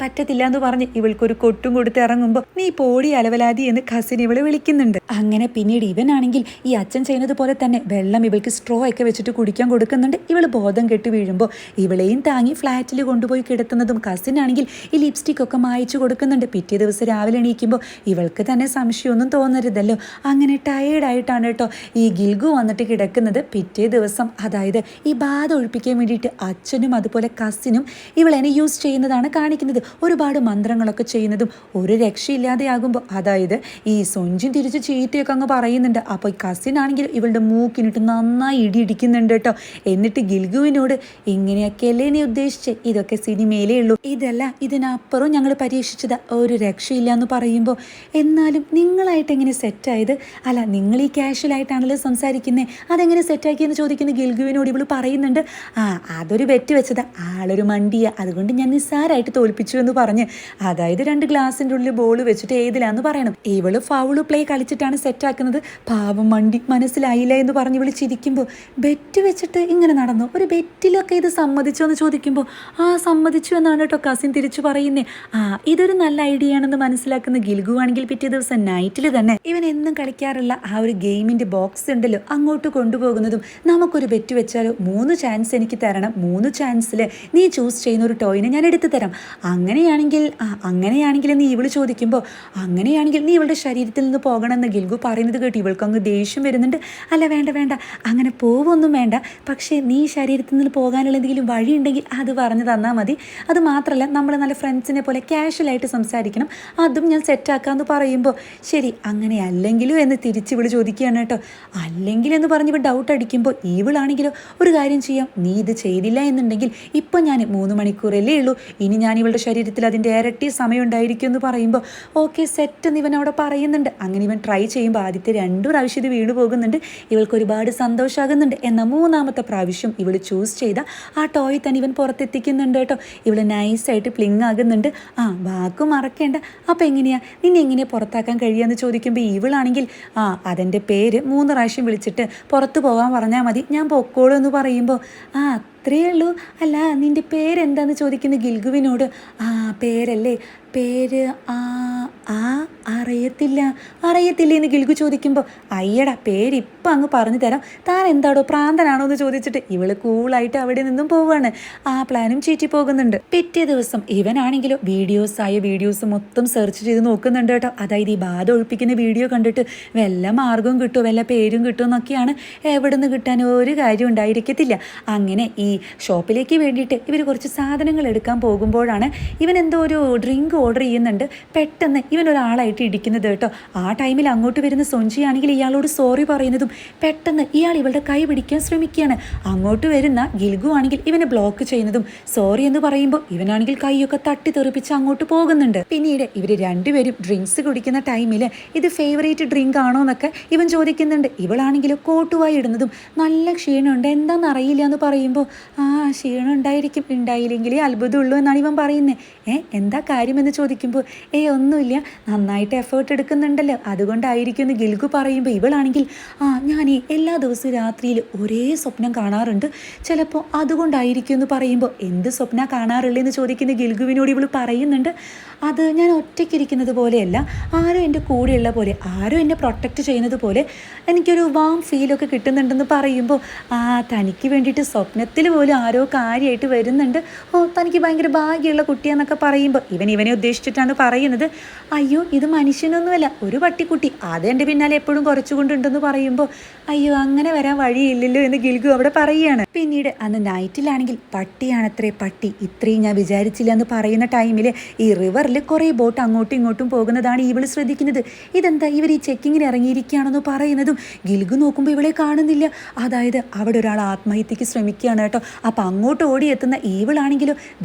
പറ്റത്തില്ല എന്ന് പറഞ്ഞ് ഇവൾക്കൊരു കൊട്ടും കൊടുത്ത് ഇറങ്ങുമ്പോൾ നീ പോടി അലവലാതി എന്ന് കസിൻ ഇവളെ വിളിക്കുന്നുണ്ട്. അങ്ങനെ പിന്നീട് ഇവനാണെങ്കിൽ ഈ അച്ഛൻ ചെയ്യുന്നത് പോലെ തന്നെ വെള്ളം ഇവൾക്ക് സ്ട്രോ ഒക്കെ വെച്ചിട്ട് കുടിക്കാൻ കൊടുക്കുന്നുണ്ട്. ഇവൾ ബോധം കെട്ട് വീഴുമ്പോൾ ഇവളെയും താങ്ങി ഫ്ലാറ്റിൽ കൊണ്ടുപോയി കിടത്തുന്നതും കസിനാണെങ്കിൽ ഈ ലിപ്സ്റ്റിക് ഒക്കെ മായച്ചു കൊടുക്കുന്നുണ്ട്. പിറ്റേ ദിവസം രാവിലെ എണീക്കുമ്പോൾ ഇവൾക്ക് തന്നെ സംശയമൊന്നും തോന്നരുതല്ലോ. അങ്ങനെ ടയേർഡായിട്ടാണ് കേട്ടോ ഈ ഗിൽഗു വന്നിട്ട് കിടക്കുന്നത്. പിറ്റേ ദിവസം അതായത് ഈ ബാധ ഒഴിപ്പിക്കാൻ വേണ്ടിയിട്ട് അച്ഛനും അതുപോലെ കസിനും ഇവളെന്നെ യൂസ് ചെയ്യുന്നതാണ് കാണിക്കുന്നത്. ഒരുപാട് മന്ത്രങ്ങളൊക്കെ ചെയ്യുന്നതും ഒരു രക്ഷയില്ലാതെ ആകുമ്പോൾ അതായത് ഈ സൊഞ്ചും തിരിച്ച് ചീത്തയൊക്കെ അങ്ങ് പറയുന്നുണ്ട്. അപ്പോൾ ഈ കസിനാണെങ്കിൽ ഇവളുടെ മൂക്കിനിട്ട് നന്നായി ഇടിയിടിക്കുന്നുണ്ട് കേട്ടോ. എന്നിട്ട് ഗിൽഗുവിനോട് ഇങ്ങനെയൊക്കെയല്ലേ നീ ഉദ്ദേശിച്ചേ, ഇതൊക്കെ സിനിമയിലേ ഉള്ളൂ, ഇതല്ല ഇതിനപ്പുറം ഞങ്ങൾ പരീക്ഷിച്ചത്, ഒരു രക്ഷയില്ല എന്ന് പറയുമ്പോൾ എന്നാലും നിങ്ങളായിട്ട് എങ്ങനെ സെറ്റായത്, അല്ല നിങ്ങൾ ഈ കാഷ്വലായിട്ടാണല്ലോ സംസാരിക്കുന്നത്, അതെങ്ങനെ സെറ്റാക്കിയെന്ന് ചോദിക്കുന്ന ഗിൽഗുവിനോട് ഇവൾ പറയുന്നുണ്ട്. അതൊരു ബെറ്റ് വെച്ചത്, ആളൊരു മണ്ടിയ, അതുകൊണ്ട് ഞാൻ നിസ്സാരമായിട്ട് തോൽപ്പിച്ചു എന്ന് പറഞ്ഞ്, അതായത് 2 ഗ്ലാസിൻ്റെ ഉള്ളിൽ ബോൾ വെച്ചിട്ട് ഏതിലാന്ന് പറയണം. ഇവള് ഫൗള് പ്ലേ കളിച്ചിട്ടാണ് സെറ്റാക്കുന്നത്, പാവം മണ്ടി, മനസ്സിലായില്ല എന്ന് പറഞ്ഞ് ഇവള് ചിരിക്കുമ്പോൾ ബെറ്റ് വെച്ചിട്ട് ഇങ്ങനെ നടന്നു, ഒരു ബെറ്റിലൊക്കെ ഇത് സമ്മതിച്ചോ എന്ന് ചോദിക്കുമ്പോൾ സമ്മതിച്ചു എന്നാണ് കേട്ടോ കസിൻ തിരിച്ചു പറയുന്നേ. ഇതൊരു നല്ല ഐഡിയ ആണെന്ന് മനസ്സിലാക്കുന്ന ഗിൽഗു ആണെങ്കിൽ പിറ്റേ ദിവസം നൈറ്റിൽ തന്നെ ഇവൻ എന്നും കളിക്കാറുള്ള ആ ഒരു ഗെയിമിൻ്റെ ബോക്സ് ഉണ്ടല്ലോ അങ്ങോട്ട് കൊണ്ടുപോകുന്നതും നമുക്കൊരു ബെറ്റ് വെച്ചാലോ 3 ചാൻസ് എനിക്ക് തരണം, 3 ചാൻസിൽ നീ ചൂസ് ചെയ്യുന്ന ഒരു ടോയിനെ ഞാൻ എടുത്തു തരാം, അങ്ങനെയാണെങ്കിൽ നീ ഇവള് ചോദിക്കുമ്പോൾ അങ്ങനെയാണെങ്കിൽ നീ ഇവളുടെ ശരീരത്തിൽ നിന്ന് പോകണമെന്ന് ഗിൽഗു പറയുന്നത് കേട്ട് ഇവൾക്ക് അങ്ങ് ദേഷ്യം വരുന്നുണ്ട്. അല്ല വേണ്ട, അങ്ങനെ പോവൊന്നും വേണ്ട, പക്ഷേ നീ ശരീരത്തിൽ നിന്ന് പോകാനുള്ള എന്തെങ്കിലും വഴി ഉണ്ടെങ്കിൽ അത് പറഞ്ഞു തന്നാൽ മതി, അത് മാത്രമല്ല നമ്മൾ നല്ല ഫ്രണ്ട്സിനെ പോലെ കാഷ്വലായിട്ട് സംസാരിക്കണം, അതും ഞാൻ സെറ്റാക്കാമെന്ന് പറയുമ്പോൾ ശരി അങ്ങനെ അല്ലെങ്കിലും എന്ന് തിരിച്ച് ഇവള് ചോദിക്കുകയാണ് കേട്ടോ. അല്ലെങ്കിൽ എന്ന് പറഞ്ഞ് ഇവൾ ഡൗട്ട് അടിക്കുമ്പോൾ ഇവളാണെങ്കിലോ ഒരു കാര്യം ചെയ്യാം, നീ ഇത് ചെയ്തില്ല എന്നുണ്ടെങ്കിൽ ഇപ്പം ഞാൻ 3 മണിക്കൂറല്ലേ ഉള്ളൂ, ഇനി ഞാൻ ഇവളുടെ ശരീരത്തിൽ അതിൻ്റെ ഇരട്ടി സമയം ഉണ്ടായിരിക്കും എന്ന് പറയുമ്പോൾ ഓക്കെ സെറ്റ് എന്ന് ഇവൻ അവിടെ പറയുന്നുണ്ട്. അങ്ങനെ ഇവൻ ട്രൈ ചെയ്യുമ്പോൾ ആദ്യത്തെ 2 പ്രാവശ്യം ഇത് വീണു പോകുന്നുണ്ട്, ഇവൾക്ക് ഒരുപാട് സന്തോഷമാകുന്നുണ്ട്. എന്നാൽ 3ാമത്തെ പ്രാവശ്യം ഇവൾ ചൂസ് ചെയ്ത ആ ടോയ് തന്നെ ഇവൻ പുറത്തെത്തിക്കുന്നുണ്ട് കേട്ടോ. ഇവള് നൈസായിട്ട് പ്ലിങ് ആകുന്നുണ്ട്. വാക്കും മറക്കേണ്ട, അപ്പം നിന്നെ എങ്ങനെയാണ് പുറത്താക്കാൻ കഴിയുമെന്ന് ചോദിക്കുമ്പോൾ ഇവളാണെങ്കിൽ അതെൻ്റെ പേര് 3 പ്രാവശ്യം വിളിച്ചിട്ട് പുറത്ത് പോകാൻ പറഞ്ഞാൽ മതി, ഞാൻ പൊക്കോളൂ എന്ന് പറയുമ്പോൾ അത്രയേ ഉള്ളൂ, അല്ല നിൻ്റെ പേരെന്താന്ന് ചോദിക്കുന്ന ഗിൽഗുവിനോട് പേരല്ലേ, പേര് അറിയത്തില്ല എന്ന് ഗിൽഗു ചോദിക്കുമ്പോൾ അയ്യടാ പേരിപ്പം അങ്ങ് പറഞ്ഞു തരാം, താൻ എന്താടോ പ്രാന്തനാണോ എന്ന് ചോദിച്ചിട്ട് ഇവള് കൂളായിട്ട് അവിടെ നിന്നും പോവുകയാണ്. ആ പ്ലാനും ചീറ്റി പോകുന്നുണ്ട്. പിറ്റേ ദിവസം ഇവനാണെങ്കിലോ വീഡിയോസ് മൊത്തം സെർച്ച് ചെയ്ത് നോക്കുന്നുണ്ട് കേട്ടോ. അതായത് ഈ ബാധ ഒഴിപ്പിക്കുന്ന വീഡിയോ കണ്ടിട്ട് വല്ല മാർഗവും കിട്ടുമോ, വല്ല പേരും കിട്ടുമോ എന്നൊക്കെയാണ്. എവിടെ നിന്ന് കിട്ടാൻ ഒരു കാര്യം ഉണ്ടായിരിക്കത്തില്ല. അങ്ങനെ ഈ ഷോപ്പിലേക്ക് വേണ്ടിയിട്ട് ഇവർ കുറച്ച് സാധനങ്ങൾ എടുക്കാൻ പോകുമ്പോഴാണ് ഇവൻ എന്തോ ഒരു ഡ്രിങ്ക് ഓർഡർ ചെയ്യുന്നുണ്ട്. പെട്ടെന്ന് ഇവൻ ഒരാളായിട്ട് ഇടിക്കുന്നത് കേട്ടോ. ആ ടൈമിൽ അങ്ങോട്ട് വരുന്ന സൊഞ്ചിയാണെങ്കിൽ ഇയാളോട് സോറി പറയുന്നതും പെട്ടെന്ന് ഇയാൾ ഇവളുടെ കൈ പിടിക്കാൻ ശ്രമിക്കുകയാണ്. അങ്ങോട്ട് വരുന്ന ഗിൽഗു ആണെങ്കിൽ ഇവനെ ബ്ലോക്ക് ചെയ്യുന്നതും സോറി എന്ന് പറയുമ്പോൾ ഇവനാണെങ്കിൽ കൈയൊക്കെ തട്ടി തെറിപ്പിച്ച് അങ്ങോട്ട് പോകുന്നുണ്ട്. പിന്നീട് ഇവർ രണ്ടുപേരും ഡ്രിങ്ക്സ് കുടിക്കുന്ന ടൈമിൽ ഇത് ഫേവറേറ്റ് ഡ്രിങ്ക് ആണോ എന്നൊക്കെ ഇവൻ ചോദിക്കുന്നുണ്ട്. ഇവളാണെങ്കിലും കോട്ടുവായി ഇടുന്നതും നല്ല ക്ഷീണമുണ്ട് എന്താണെന്ന് അറിയില്ല എന്ന് പറയുമ്പോൾ ക്ഷീണം ഉണ്ടായിരിക്കും, ഉണ്ടായില്ലെങ്കിലേ അത്ഭുതമുള്ളൂ എന്നാണ് ഇവൻ പറയുന്നത്. എന്താ കാര്യമെന്ന് ചോദിക്കുമ്പോൾ ഒന്നുമില്ല, നന്നായിട്ട് എഫേർട്ട് എടുക്കുന്നുണ്ടല്ലോ അതുകൊണ്ടായിരിക്കും എന്ന് ഗിൽഗു പറയുമ്പോൾ ഇവളാണെങ്കിൽ ഞാൻ എല്ലാ ദിവസവും രാത്രിയിൽ ഒരേ സ്വപ്നം കാണാറുണ്ട്, ചിലപ്പോൾ അതുകൊണ്ടായിരിക്കും എന്ന് പറയുമ്പോൾ എന്ത് സ്വപ്നം കാണാറുള്ളതെന്ന് ചോദിക്കുന്ന ഗിൽഗുവിനോട് ഇവൾ പറയുന്നുണ്ട്, അത് ഞാൻ ഒറ്റയ്ക്കിരിക്കുന്നത് പോലെയല്ല, ആരോ എൻ്റെ കൂടെയുള്ള പോലെ, ആരോ എന്നെ പ്രൊട്ടക്റ്റ് ചെയ്യുന്നത് പോലെ എനിക്കൊരു വാം ഫീലൊക്കെ കിട്ടുന്നുണ്ടെന്ന് പറയുമ്പോൾ തനിക്ക് വേണ്ടിയിട്ട് സ്വപ്നത്തിൽ പോലും ആരോ കാര്യമായിട്ട് വരുന്നുണ്ട്, തനിക്ക് ഭയങ്കര ഭാഗ്യമുള്ള കുട്ടിയാന്നൊക്കെ പറയുമ്പോൾ ഇവനെ ഉദ്ദേശിച്ചിട്ടാണ് പറയുന്നത്. അയ്യോ ഇത് മനുഷ്യനൊന്നുമല്ല, ഒരു പട്ടിക്കുട്ടി, അതെൻ്റെ പിന്നാലെ എപ്പോഴും കുറച്ചുകൊണ്ടുണ്ടെന്ന് പറയുമ്പോൾ അയ്യോ അങ്ങനെ വരാൻ വഴിയില്ലല്ലോ എന്ന് ഗിൽഗു അവിടെ പറയുകയാണ്. പിന്നീട് അന്ന് നൈറ്റിലാണെങ്കിൽ പട്ടിയാണത്രേ പട്ടി, ഇത്രയും ഞാൻ വിചാരിച്ചില്ല എന്ന് പറയുന്ന ടൈമിൽ ഈ റിവറിൽ കുറേ ബോട്ട് അങ്ങോട്ടും ഇങ്ങോട്ടും പോകുന്നതാണ് ഇവൾ ശ്രദ്ധിക്കുന്നത്. ഇതെന്താ ഇവർ ഈ ചെക്കിങ്ങിന് ഇറങ്ങിയിരിക്കുകയാണെന്ന് പറയുന്നതും ഗിൽഗു നോക്കുമ്പോൾ ഇവളെ കാണുന്നില്ല. അതായത് അവിടെ ഒരാൾ ആത്മഹത്യക്ക് ശ്രമിക്കുകയാണ് കേട്ടോ. അപ്പം അങ്ങോട്ട് ഓടിയെത്തുന്ന ഇവളാണെങ്കിലോ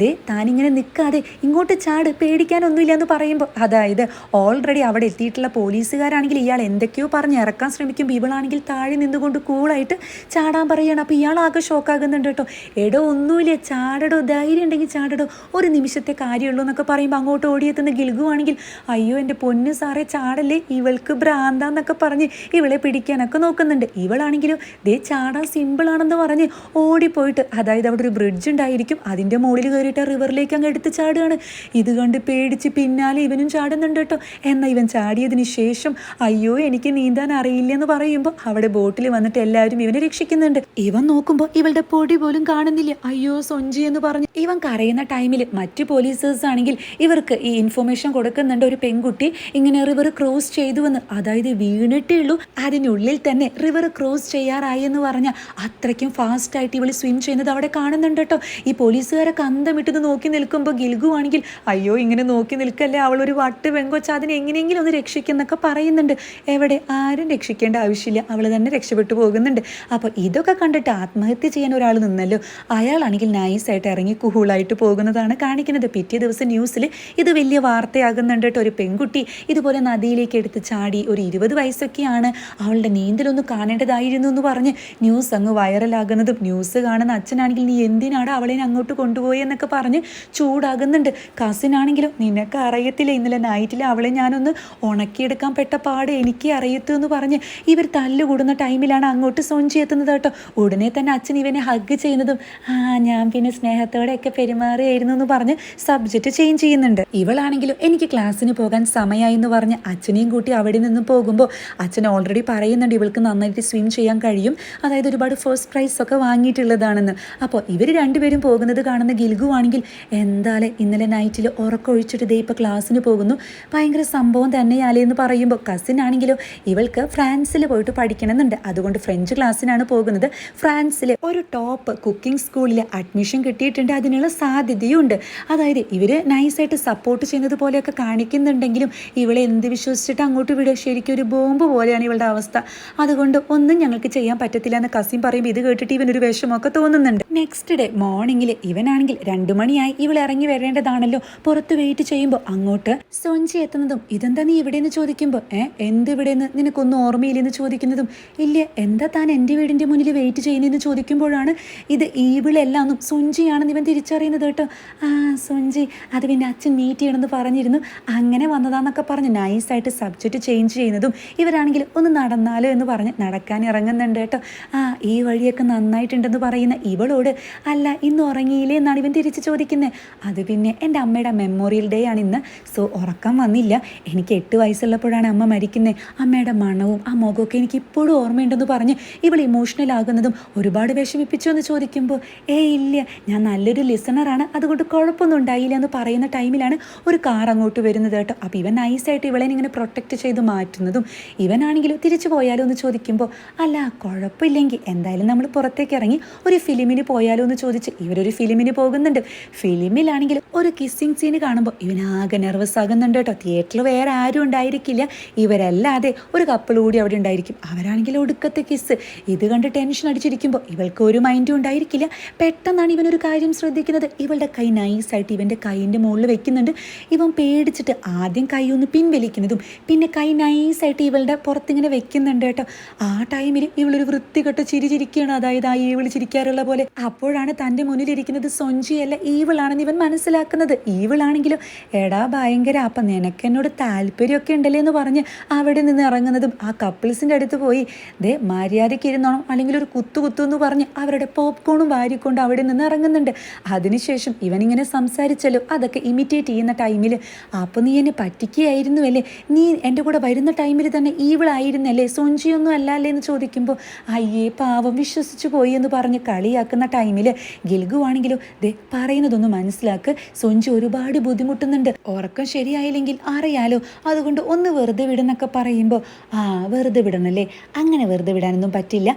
താനിങ്ങനെ നിൽക്കാതെ ഇങ്ങോട്ട് ചാട്, പേടിക്കാനൊന്നുമില്ല എന്ന് പറയുമ്പോൾ അതായത് ഓൾറെഡി അവിടെ എത്തിയിട്ടുള്ള പോലീസുകാരാണെങ്കിൽ ഇയാൾ എന്തൊക്കെയോ പറഞ്ഞ് ഇറക്കാൻ ശ്രമിക്കുമ്പോൾ ഇവളാണെങ്കിൽ താഴെ നിന്നുകൊണ്ട് കൂളായിട്ട് ചാടാൻ പറയുകയാണ്. അപ്പോൾ ഇയാളാകെ ഷോക്കാകുന്നുണ്ട് കേട്ടോ. ഒന്നുമില്ല, ചാടടോ, ധൈര്യം ഉണ്ടെങ്കിൽ ചാടടോ, ഒരു നിമിഷത്തെ കാര്യമുള്ളൂ എന്നൊക്കെ പറയുമ്പോൾ അങ്ങോട്ട് ഓടിയെത്തുന്ന ഗിൽഗു ആണെങ്കിൽ അയ്യോ എൻ്റെ പൊന്നു സാറേ ചാടല്ലേ, ഇവൾക്ക് ഭ്രാന്താന്നൊക്കെ പറഞ്ഞ് ഇവളെ പിടിക്കാനൊക്കെ നോക്കുന്നുണ്ട്. ഇവളാണെങ്കിലോ ചാടാൻ സിമ്പിളാണെന്ന് പറഞ്ഞ് ഓടിപ്പോയിട്ട്, അതായത് അവിടെ ഒരു ബ്രിഡ്ജ് ഉണ്ടായിരിക്കും, അതിൻ്റെ മുകളിൽ കയറിയിട്ട് റിവറിലേക്ക് അങ്ങ് എടുത്ത് ചാടുകയാണ്. ഇത് കണ്ട് പേടിച്ച് പിന്നാലെ ഇവനും ചാടുന്നുണ്ട് കേട്ടോ. എന്നാൽ ഇവൻ ചാടിയതിന് ശേഷം അയ്യോ എനിക്ക് നീന്താൻ അറിയില്ല എന്ന് പറയുമ്പോൾ അവിടെ ബോട്ടിൽ വന്നിട്ട് എല്ലാവരും ഇവനെ രക്ഷിക്കുന്നുണ്ട്. ഇവൻ നോക്കുമ്പോൾ ഇവളുടെ പൊടി പോലും കാണുന്നില്ല. അയ്യോ സൊഞ്ചി എന്ന് പറഞ്ഞ് ഇവൻ കരയുന്ന ടൈമിൽ മറ്റു പോലീസേഴ്സ് ആണെങ്കിൽ ഇവർക്ക് ഈ ഇൻഫർമേഷൻ കൊടുക്കുന്നുണ്ട്, ഒരു പെൺകുട്ടി ഇങ്ങനെ റിവർ ക്രോസ് ചെയ്തുവെന്ന്, അതായത് വീണിട്ടേ ഉള്ളൂ അതിനുള്ളിൽ തന്നെ റിവർ ക്രോസ് ചെയ്യാറായി എന്ന് പറഞ്ഞാൽ അത്രയ്ക്കും ഫാസ്റ്റായിട്ട് ഇവൾ സ്വിം ചെയ്യുന്നത് അവിടെ കാണുന്നുണ്ട് കേട്ടോ. ഈ പോലീസുകാരൊക്കെ അന്തമിട്ടത് നോക്കി നിൽക്കുമ്പോൾ ഗിൽഗു ആണെങ്കിൽ അയ്യോ ഇങ്ങനെ നോക്കി നിൽക്കല്ലേ, അവളൊരു വട്ട് പെങ്കൊച്ച്, അതിനെ എങ്ങനെയെങ്കിലും ഒന്ന് രക്ഷിക്കുന്നൊക്കെ പറയുന്നുണ്ട്. എവിടെ ആരും രക്ഷിക്കേണ്ട ആവശ്യമില്ല, അവൾ തന്നെ രക്ഷപ്പെട്ടു പോകുന്നുണ്ട്. അപ്പോൾ ഇതൊക്കെ കണ്ടിട്ട് ആത്മഹത്യ ചെയ്യാൻ ഒരാൾ നിന്നല്ലോ, അയാളാണെങ്കിൽ നൈസായിട്ട് ഇറങ്ങി കൂളായിട്ട് പോകുന്നതാണ് കാണിക്കുന്നത്. പിറ്റേ ദിവസം ന്യൂസിൽ ഇത് വലിയ വാർത്തയാകുന്നുണ്ട് കേട്ടോ. ഒരു പെൺകുട്ടി ഇതുപോലെ നദിയിലേക്ക് എടുത്ത് ചാടി, ഒരു 20 വയസ്സൊക്കെയാണ്, അവളുടെ നീന്തലൊന്ന് കാണേണ്ടതായിരുന്നു എന്ന് പറഞ്ഞ് ന്യൂസ് അങ്ങ് വൈറലാകുന്നതും ന്യൂസ് കാണുന്ന അച്ഛനാണെങ്കിൽ നീ എന്തിനാണ് അവളെ അങ്ങോട്ട് കൊണ്ടുപോയി എന്നൊക്കെ പറഞ്ഞ് ചൂടാകുന്നുണ്ട്. കസിനാണെങ്കിലും നിനക്ക് അറിയത്തില്ല, ഇന്നലെ നൈറ്റിൽ അവളെ ഞാനൊന്ന് ഉണക്കിയെടുക്കാൻ പെട്ട പാട് എനിക്ക് അറിയത്തു എന്ന് പറഞ്ഞ് ഇവർ തല്ലുകൂടുന്ന ടൈമിലാണ് അങ്ങോട്ട് സൊഞ്ചി എത്തുന്നത് കേട്ടോ. ഉടനെ തന്നെ അച്ഛൻ ഇവനെ ഹഗ് ചെയ്യുന്നതും ഞാൻ പിന്നെ സ്നേഹത്തോടെയൊക്കെ പെരുമാറിയായിരുന്നു എന്ന് പറഞ്ഞ് സബ്ജക്റ്റ് ചേഞ്ച് ചെയ്യുന്നുണ്ട്. ഇവളാണെങ്കിലും എനിക്ക് ക്ലാസ്സിന് പോകാൻ സമയമായി എന്ന് പറഞ്ഞ് അച്ഛനെയും കൂട്ടി അവിടെ നിന്നും പോകുമ്പോൾ അച്ഛൻ ഓൾറെഡി പറയുന്നുണ്ട് ഇവൾക്ക് നന്നായിട്ട് സ്വിം ചെയ്യാൻ കഴിയും, അതായത് ഒരുപാട് ഫസ്റ്റ് പ്രൈസ് ഒക്കെ വാങ്ങിയിട്ടുള്ളതാണെന്ന്. അപ്പോൾ ഇവർ രണ്ടുപേരും പോകുന്നത് കാണുന്ന ഗിൽഗു ആണെങ്കിൽ എന്തായാലും ഇന്നലെ നൈറ്റിൽ ഉറക്കൊഴിച്ചിട്ട് ഇപ്പോൾ ക്ലാസ്സിന് പോകുന്നു, ഭയങ്കര സംഭവം തന്നെയാലേ എന്ന് പറയുമ്പോൾ കസിൻ ആണെങ്കിലോ ഇവൾക്ക് ഫ്രാൻസിൽ പോയിട്ട് പഠിക്കണമെന്നുണ്ട്, അതുകൊണ്ട് ഫ്രഞ്ച് ക്ലാസ്സിനാണ് പോകുന്നത്. ഫ്രാൻസിലെ ഒരു ടോപ്പ് കുക്കിംഗ് സ്കൂളിൽ അഡ്മിഷൻ കിട്ടിയിട്ടുണ്ട്, അതിനുള്ള സാധ്യതയുണ്ട്. അതായത് ഇവർ നൈസായിട്ട് സപ്പോർട്ട് ചെയ്യുന്നത് പോലെയൊക്കെ കാണിക്കുന്നുണ്ടെങ്കിലും ഇവളെ എന്ത് വിശ്വസിച്ചിട്ട് അങ്ങോട്ട് വിടുക, ശരിക്കും ഒരു ബോംബ് പോലെയാണ് ഇവളുടെ അവസ്ഥ, അതുകൊണ്ട് ഒന്നും ഞങ്ങൾക്ക് ചെയ്യാൻ പറ്റത്തില്ല എന്ന് കസിൻ പറയുമ്പോൾ ഇത് കേട്ടിട്ട് ഇവനൊരു വിഷമമൊക്കെ തോന്നുന്നുണ്ട്. നെക്സ്റ്റ് ഡേ മോർണിംഗിൽ ഇവനാണെങ്കിൽ 2 മണിയായി, ഇവൾ ഇറങ്ങി വരേണ്ടതാണല്ലോ, പുറത്ത് വെയിറ്റ് ചെയ്യുമ്പോൾ അങ്ങോട്ട് സൊഞ്ചി എത്തുന്നതും ഇതെന്താ നീ ഇവിടെയെന്ന് ചോദിക്കുമ്പോൾ എന്ത് ഇവിടെയെന്ന് നിനക്കൊന്നും ഓർമ്മയില്ലെന്ന് ചോദിക്കുന്നതും ഇല്ല എന്താ താൻ എൻ്റെ വീടിൻ്റെ മുന്നിൽ വെയിറ്റ് ചെയ്യുന്നതെന്ന് ചോദിക്കുമ്പോഴാണ് ഇത് ഈവിളെല്ലാം ഒന്നും സൊഞ്ചിയാണെന്ന് ഇവൻ തിരിച്ചറിയുന്നത് കേട്ടോ. സൊഞ്ചി അത് പിന്നെ അച്ഛൻ മീറ്റ് ചെയ്യണമെന്ന് പറഞ്ഞിരുന്നു, അങ്ങനെ വന്നതാന്നൊക്കെ പറഞ്ഞ് നൈസായിട്ട് സബ്ജക്റ്റ് ചേഞ്ച് ചെയ്യുന്നതും ഇവരാണെങ്കിൽ ഒന്ന് നടന്നാലോ എന്ന് പറഞ്ഞ് നടക്കാൻ ഇറങ്ങുന്നുണ്ട് കേട്ടോ. ഈ വഴിയൊക്കെ നന്നായിട്ടുണ്ടെന്ന് പറയുന്ന ഇവളോട് അല്ല ഇന്ന് ഉറങ്ങിയില്ലേ എന്നാണ് ഇവൻ തിരിച്ച് ചോദിക്കുന്നത്. അത് പിന്നെ എൻ്റെ അമ്മയുടെ മെമ്മോറിയൽ ഡേ ആണ് ഇന്ന്, സോ ഉറക്കം വന്നില്ല, എനിക്ക് 8 വയസ്സുള്ളപ്പോഴാണ് അമ്മ മരിക്കുന്നത്, അമ്മയുടെ മണവും ആ മുഖമൊക്കെ എനിക്ക് ഇപ്പോഴും ഓർമ്മയുണ്ടെന്ന് പറഞ്ഞ് ഇവൾ ഇമോഷണൽ ആകുന്നതും ഒരുപാട് വിഷമിപ്പിച്ചു എന്ന് ചോദിക്കുമ്പോൾ ഇല്ല ഞാൻ നല്ലൊരു ലിസണറാണ്, അതുകൊണ്ട് കുഴപ്പമൊന്നും ഉണ്ടായില്ല എന്ന് പറയുന്ന ടൈമിലാണ് ഒരു കാർ അങ്ങോട്ട് വരുന്നത് കേട്ടോ. അപ്പോൾ ഇവൻ നൈസായിട്ട് ഇവളെ ഇങ്ങനെ പ്രൊട്ടക്റ്റ് ചെയ്ത് മാറ്റുന്നതും ഇവനാണെങ്കിലും തിരിച്ചു പോയാലോ എന്ന് ചോദിക്കുമ്പോൾ അല്ല കുഴപ്പമില്ലെങ്കിൽ എന്തായാലും നമ്മൾ പുറത്തേക്ക് ഇറങ്ങി ഒരു ഫിലിമിന് പോയാലോ എന്ന് ചോദിച്ച് ഇവരൊരു ഫിലിമിന് പോകുന്നുണ്ട്. ഫിലിമിലാണെങ്കിൽ ഒരു കിസ്സിങ് സീന് കാണുമ്പോൾ ഇവനാകെ നെർവസ് ആകുന്നുണ്ട് ചിരിക്കുന്നുണ്ട് കേട്ടോ. തിയേറ്ററിൽ വേറെ ആരും ഉണ്ടായിരിക്കില്ല, ഇവരല്ലാതെ ഒരു കപ്പിൾ കൂടി അവിടെ ഉണ്ടായിരിക്കും. അവരാണെങ്കിൽ ഒടുക്കത്തെ കിസ്. ഇത് കണ്ട് ടെൻഷൻ അടിച്ചിരിക്കുമ്പോൾ ഇവൾക്ക് ഒരു മൈൻഡും ഉണ്ടായിരിക്കില്ല. പെട്ടെന്നാണ് ഇവനൊരു കാര്യം ശ്രദ്ധിക്കുന്നത്. ഇവളുടെ കൈ നൈസായിട്ട് ഇവൻ്റെ കൈയിൻ്റെ മുകളിൽ വെക്കുന്നുണ്ട്. ഇവൻ പേടിച്ചിട്ട് ആദ്യം കൈ ഒന്ന് പിൻവലിക്കുന്നതും പിന്നെ കൈ നൈസായിട്ട് ഇവളുടെ പുറത്തിങ്ങനെ വെക്കുന്നുണ്ട് കേട്ടോ. ആ ടൈമിൽ ഇവളൊരു വൃത്തികെട്ട ചിരിച്ചിരിക്കുകയാണ്, അതായത് ആ ഈവിൾ ചിരിക്കാറുള്ള പോലെ. അപ്പോഴാണ് തൻ്റെ മുന്നിലിരിക്കുന്നത് സൊഞ്ചിയല്ല, ഈവിളാണെന്ന് ഇവൻ മനസ്സിലാക്കുന്നത്. ഈവിളാണെങ്കിലും എടാ ഭയങ്കര, അപ്പം നിനക്ക് എന്നോട് താല്പര്യമൊക്കെ ഉണ്ടല്ലേ എന്ന് പറഞ്ഞ് അവിടെ നിന്ന് ഇറങ്ങുന്നതും ആ കപ്പിൾസിൻ്റെ അടുത്ത് പോയി ദേ മര്യാദയ്ക്ക് ഇരുന്നോണം അല്ലെങ്കിൽ ഒരു കുത്തു എന്ന് പറഞ്ഞ് അവരുടെ പോപ്കോണും വാരിക്കൊണ്ട് അവിടെ നിന്ന് ഇറങ്ങുന്നുണ്ട്. അതിനുശേഷം ഇവനിങ്ങനെ സംസാരിച്ചല്ലോ, അതൊക്കെ ഇമിറ്റേറ്റ് ചെയ്യുന്ന ടൈമിൽ അപ്പോൾ നീ എന്നെ പറ്റിക്കുകയായിരുന്നു അല്ലേ, നീ എൻ്റെ കൂടെ വരുന്ന ടൈമിൽ തന്നെ ഈവിളായിരുന്നല്ലേ, സൊഞ്ചിയൊന്നും അല്ലല്ലേ എന്ന് ചോദിക്കുമ്പോൾ അയ്യേ പാവം വിശ്വസിച്ചു പോയി എന്ന് പറഞ്ഞ് കളിയാക്കുന്ന ടൈമിൽ ഗിൽഗു ആണെങ്കിലും ദേ പറയുന്നതൊന്ന് മനസ്സിലാക്ക്, സൊഞ്ചി ഒരുപാട് ബുദ്ധിമുട്ടുന്നുണ്ട്, ഉറക്കം ശരിയായില്ലെങ്കിൽ അറിയാലോ, അതുകൊണ്ട് ഒന്ന് വെറുതെ വിടുന്നൊക്കെ പറയുമ്പോൾ ആ വെറുതെ വിടണല്ലേ, അങ്ങനെ വെറുതെ വിടാനൊന്നും പറ്റില്ല.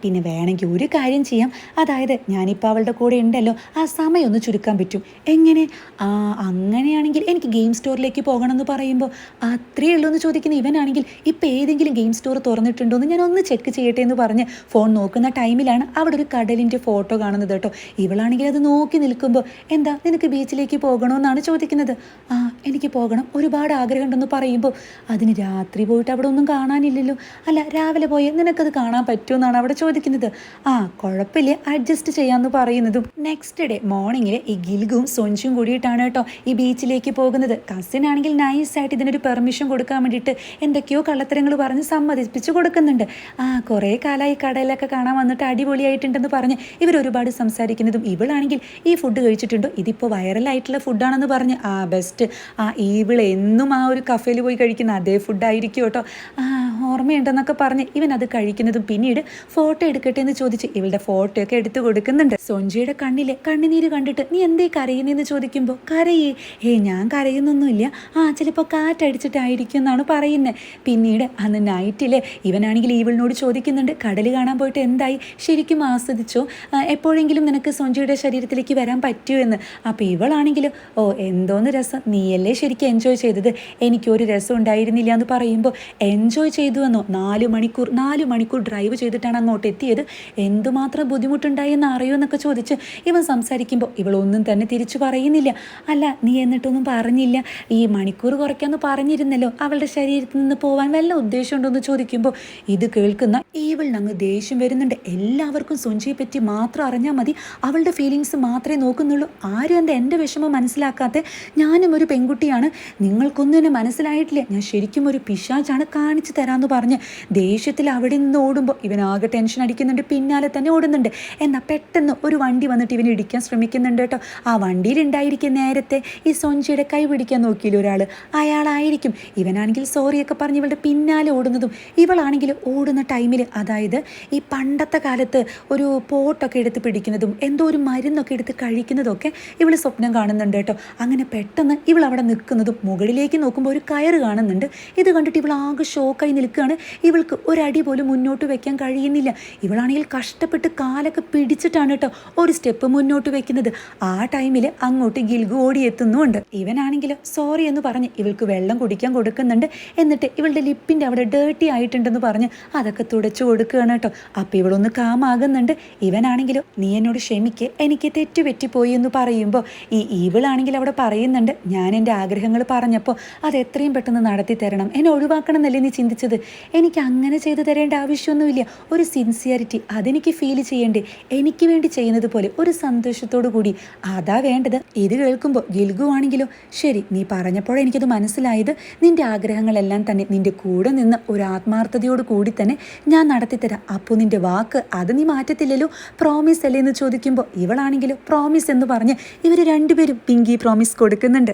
പിന്നെ വേണമെങ്കിൽ ഒരു കാര്യം ചെയ്യാം, അതായത് ഞാനിപ്പോൾ അവളുടെ കൂടെ ഉണ്ടല്ലോ, ആ സമയം ഒന്ന് ചുരുക്കാൻ പറ്റും. എങ്ങനെ? അങ്ങനെയാണെങ്കിൽ എനിക്ക് ഗെയിം സ്റ്റോറിലേക്ക് പോകണമെന്ന് പറയുമ്പോൾ അത്രയേ ഉള്ളൂ എന്ന് ചോദിക്കുന്ന ഇവനാണെങ്കിൽ ഇപ്പോൾ ഏതെങ്കിലും ഗെയിം സ്റ്റോർ തുറന്നിട്ടുണ്ടോ എന്ന് ഞാൻ ഒന്ന് ചെക്ക് ചെയ്യട്ടെ എന്ന് പറഞ്ഞ് ഫോൺ നോക്കുന്ന ടൈമിലാണ് അവിടെ ഒരു കടലിൻ്റെ ഫോട്ടോ കാണുന്നത് കേട്ടോ. ഇവളാണെങ്കിൽ അത് നോക്കി നിൽക്കുമ്പോൾ എന്താ നിനക്ക് ബീച്ചിലേക്ക് പോകണമെന്നാണ് ചോദിക്കുന്നത്. എനിക്ക് പോകണം, ഒരുപാട് ആഗ്രഹമുണ്ടെന്ന് പറയുമ്പോൾ അതിന് രാത്രി പോയിട്ട് അവിടെ ഒന്നും കാണാനില്ലല്ലോ, അല്ല രാവിലെ പോയി നിനക്കത് കാണാൻ പറ്റുമെന്നാണ് അവിടെ ചോദിക്കുന്നത്. കുഴപ്പമില്ല, അഡ്ജസ്റ്റ് ചെയ്യാമെന്ന് പറയുന്നതും നെക്സ്റ്റ് ഡേ മോർണിംഗിൽ ഈ ഗിൽഗും സൊഞ്ചും കൂടിയിട്ടാണ് കേട്ടോ ഈ ബീച്ചിലേക്ക് പോകുന്നത്. കസിൻ ആണെങ്കിൽ നൈസായിട്ട് ഇതിനൊരു പെർമിഷൻ കൊടുക്കാൻ വേണ്ടിയിട്ട് എന്തൊക്കെയോ കള്ളത്തരങ്ങൾ പറഞ്ഞ് സമ്മതിപ്പിച്ച് കൊടുക്കുന്നുണ്ട്. കുറേ കാലമായി കടയിലൊക്കെ കാണാൻ വന്നിട്ട് അടിപൊളിയായിട്ടുണ്ടെന്ന് പറഞ്ഞ് ഇവരൊരുപാട് സംസാരിക്കുന്നതും ഇവളാണെങ്കിൽ ഈ ഫുഡ് കഴിച്ചിട്ടുണ്ടോ, ഇതിപ്പോൾ വൈറലായിട്ടുള്ള ഫുഡാണെന്ന് പറഞ്ഞ് ബെസ്റ്റ്, ഇവൾ എന്നും ആ ഒരു കഫേയിൽ പോയി കഴിക്കുന്ന അതേ ഫുഡായിരിക്കും കേട്ടോ, ഓർമ്മയുണ്ടെന്നൊക്കെ പറഞ്ഞ് ഇവൻ അത് കഴിക്കുന്നതും പിന്നീട് ഫോട്ടോ എടുക്കട്ടെ എന്ന് ചോദിച്ച് ഇവളുടെ ഫോട്ടോ ഒക്കെ എടുത്തു കൊടുക്കുന്നുണ്ട്. സൊഞ്ചിയുടെ കണ്ണിലെ കണ്ണുനീര് കണ്ടിട്ട് നീ എന്തേ കരയുന്നതെന്ന് ചോദിക്കുമ്പോൾ കരയേ, ഞാൻ കരയുന്നൊന്നുമില്ല, ചിലപ്പോൾ കാറ്റടിച്ചിട്ടായിരിക്കും എന്നാണ് പറയുന്നത്. പിന്നീട് അന്ന് നൈറ്റിലെ ഇവനാണെങ്കിൽ ഇവളിനോട് ചോദിക്കുന്നുണ്ട് കടൽ കാണാൻ പോയിട്ട് എന്തായി, ശരിക്കും ആസ്വദിച്ചോ, എപ്പോഴെങ്കിലും നിനക്ക് സൊഞ്ചിയുടെ ശരീരത്തിലേക്ക് വരാൻ പറ്റുമോ എന്ന്. അപ്പോൾ ഇവളാണെങ്കിലും എന്തോന്ന് രസം, നീയല്ലേ ശരിക്കും എൻജോയ് ചെയ്തത്, എനിക്കൊരു രസം ഉണ്ടായിരുന്നില്ല എന്ന് പറയുമ്പോൾ എൻജോയ് ചെയ്തു എന്നോ, 4 മണിക്കൂർ ഡ്രൈവ് ചെയ്തിട്ടാണ് അങ്ങോട്ട് എത്തിയത്, എന്തുമാത്രം ബുദ്ധിമുട്ടുണ്ടായെന്ന് അറിയോ എന്നൊക്കെ ചോദിച്ച് ഇവൻ സംസാരിക്കുമ്പോൾ ഇവളൊന്നും തന്നെ തിരിച്ചു പറയുന്നില്ല. അല്ല നീ എന്നിട്ടൊന്നും പറഞ്ഞില്ല, ഈ മണിക്കൂർ കുറയ്ക്കാമെന്ന് പറഞ്ഞിരുന്നല്ലോ, അവളുടെ ശരീരത്തിൽ നിന്ന് പോകാൻ വല്ല ഉദ്ദേശമുണ്ടോയെന്ന് ചോദിക്കുമ്പോൾ ഇത് കേൾക്കുന്ന ഇവളിനങ്ങ് ദേഷ്യം വരുന്നുണ്ട്. എല്ലാവർക്കും സൊഞ്ചിയെ പറ്റി മാത്രം അറിഞ്ഞാൽ മതി, അവളുടെ ഫീലിങ്സ് മാത്രമേ നോക്കുന്നുള്ളൂ, ആരും എൻ്റെ വിഷമം മനസ്സിലാക്കാത്ത ഞാനും ഒരു പെൺകുട്ടിയാണ്, നിങ്ങൾക്കൊന്നും എന്നെ മനസ്സിലായിട്ടില്ല, ഞാൻ ശരിക്കും ഒരു പിശാചാണ്, കാണിച്ചു തരാമെന്ന് പറഞ്ഞ് ദേഷ്യത്തിൽ അവിടെ നിന്ന് ഓടുമ്പോൾ ഇവനാകെ ടെൻഷൻ അടിക്കുന്നുണ്ട്, പിന്നാലെ തന്നെ ഓടുന്നുണ്ട്. എന്നാൽ പെട്ടെന്ന് ഒരു വണ്ടി വന്നിട്ട് ഇവനെ ഇടിക്കാൻ ശ്രമിക്കുന്നുണ്ട് കേട്ടോ. ആ വണ്ടിയിലുണ്ടായിരിക്കും നേരത്തെ ഈ സൊഞ്ചിയുടെ കൈ പിടിക്കാൻ നോക്കിയില്ല ഒരാൾ, അയാളായിരിക്കും. ഇവനാണെങ്കിൽ സോറിയൊക്കെ പറഞ്ഞ് ഇവളുടെ പിന്നാലെ ഓടുന്നതും ഇവളാണെങ്കിൽ ഓടുന്ന ടൈമിൽ, അതായത് ഈ പണ്ടത്തെ കാലത്ത് ഒരു പോട്ടൊക്കെ എടുത്ത് പിടിക്കുന്നതും എന്തോ ഒരു മരുന്നൊക്കെ എടുത്ത് കഴിക്കുന്നതൊക്കെ ഇവൾ സ്വപ്നം കാണുന്നുണ്ട് കേട്ടോ. അങ്ങനെ പെട്ടെന്ന് ഇവൾ അവിടെ നിൽക്കുന്നതും മുകളിലേക്ക് നോക്കുമ്പോൾ ഒരു കയറ് കാണുന്നുണ്ട്. ഇത് കണ്ടിട്ട് ഇവൾ ആകെ ഷോക്കായി നിൽക്കുകയാണ്. ഇവൾക്ക് ഒരടി പോലും മുന്നോട്ട് വെക്കാൻ കഴിയുന്നില്ല. ഇവളാണെങ്കിൽ കഷ്ടപ്പെട്ട് കാലൊക്കെ പിടിച്ചിട്ടാണ് കേട്ടോ ഒരു സ്റ്റെപ്പ് മുന്നോട്ട് വെക്കുന്നത്. ആ ടൈമിൽ അങ്ങോട്ട് ഗിൽഗു ഓടിയെത്തുന്നുമുണ്ട്. ഇവനാണെങ്കിൽ സോറി എന്ന് പറഞ്ഞ് ഇവൾക്ക് വെള്ളം കുടിക്കാൻ കൊടുക്കുന്നുണ്ട്. എന്നിട്ട് ഇവളുടെ ലിപ്പിൻ്റെ അവിടെ ഡേർട്ടി ആയിട്ടുണ്ടെന്ന് പറഞ്ഞ് അതൊക്കെ തുടച്ചു കൊടുക്കുകയാണ് കേട്ടോ. അപ്പോൾ ഇവളൊന്ന് കാമാകുന്നുണ്ട്. ഇവനാണെങ്കിലും നീ എന്നോട് ക്ഷമിക്ക്, എനിക്ക് തെറ്റുപറ്റിപ്പോയി എന്ന് പറയുമ്പോൾ ഇവളാണെങ്കിൽ അവിടെ പറയുന്നുണ്ട് ഞാൻ എൻ്റെ ആഗ്രഹങ്ങൾ പറഞ്ഞപ്പോൾ അത് എത്രയും പെട്ടെന്ന് നടത്തി തരണം, എന്നെ ഒഴിവാക്കണം എന്നല്ലേ നീ ചിന്തിച്ചത്, എനിക്ക് അങ്ങനെ ചെയ്തു തരേണ്ട ആവശ്യമൊന്നുമില്ല, ഒരു സിൻസിയറിറ്റി അതെനിക്ക് ഫീൽ ചെയ്യണ്ടേ, എനിക്ക് വേണ്ടി ചെയ്യുന്നത് പോലെ ഒരു സന്തോഷത്തോടു കൂടി അതാ വേണ്ടത്. ഇത് കേൾക്കുമ്പോൾ ഗിൽഗു ആണെങ്കിലോ ശരി നീ പറഞ്ഞപ്പോഴേ എനിക്കത് മനസ്സിലായത്, നിൻ്റെ ആഗ്രഹങ്ങളെല്ലാം തന്നെ നിൻ്റെ കൂടെ നിന്ന് ഒരു ആത്മാർത്ഥതയോട് കൂടി തന്നെ ഞാൻ നടത്തിത്തരാം, അപ്പോൾ നിൻ്റെ വാക്ക് അത് നീ മാറ്റത്തില്ലല്ലോ, പ്രോമിസ് അല്ലേ എന്ന് ചോദിക്കുമ്പോൾ ഇവളാണെങ്കിലും പ്രോമിസ് എന്ന് പറഞ്ഞ് ഇവർ രണ്ടുപേരും പിങ്കി പ്രോമിസ് കൊടുക്കുന്നുണ്ട്.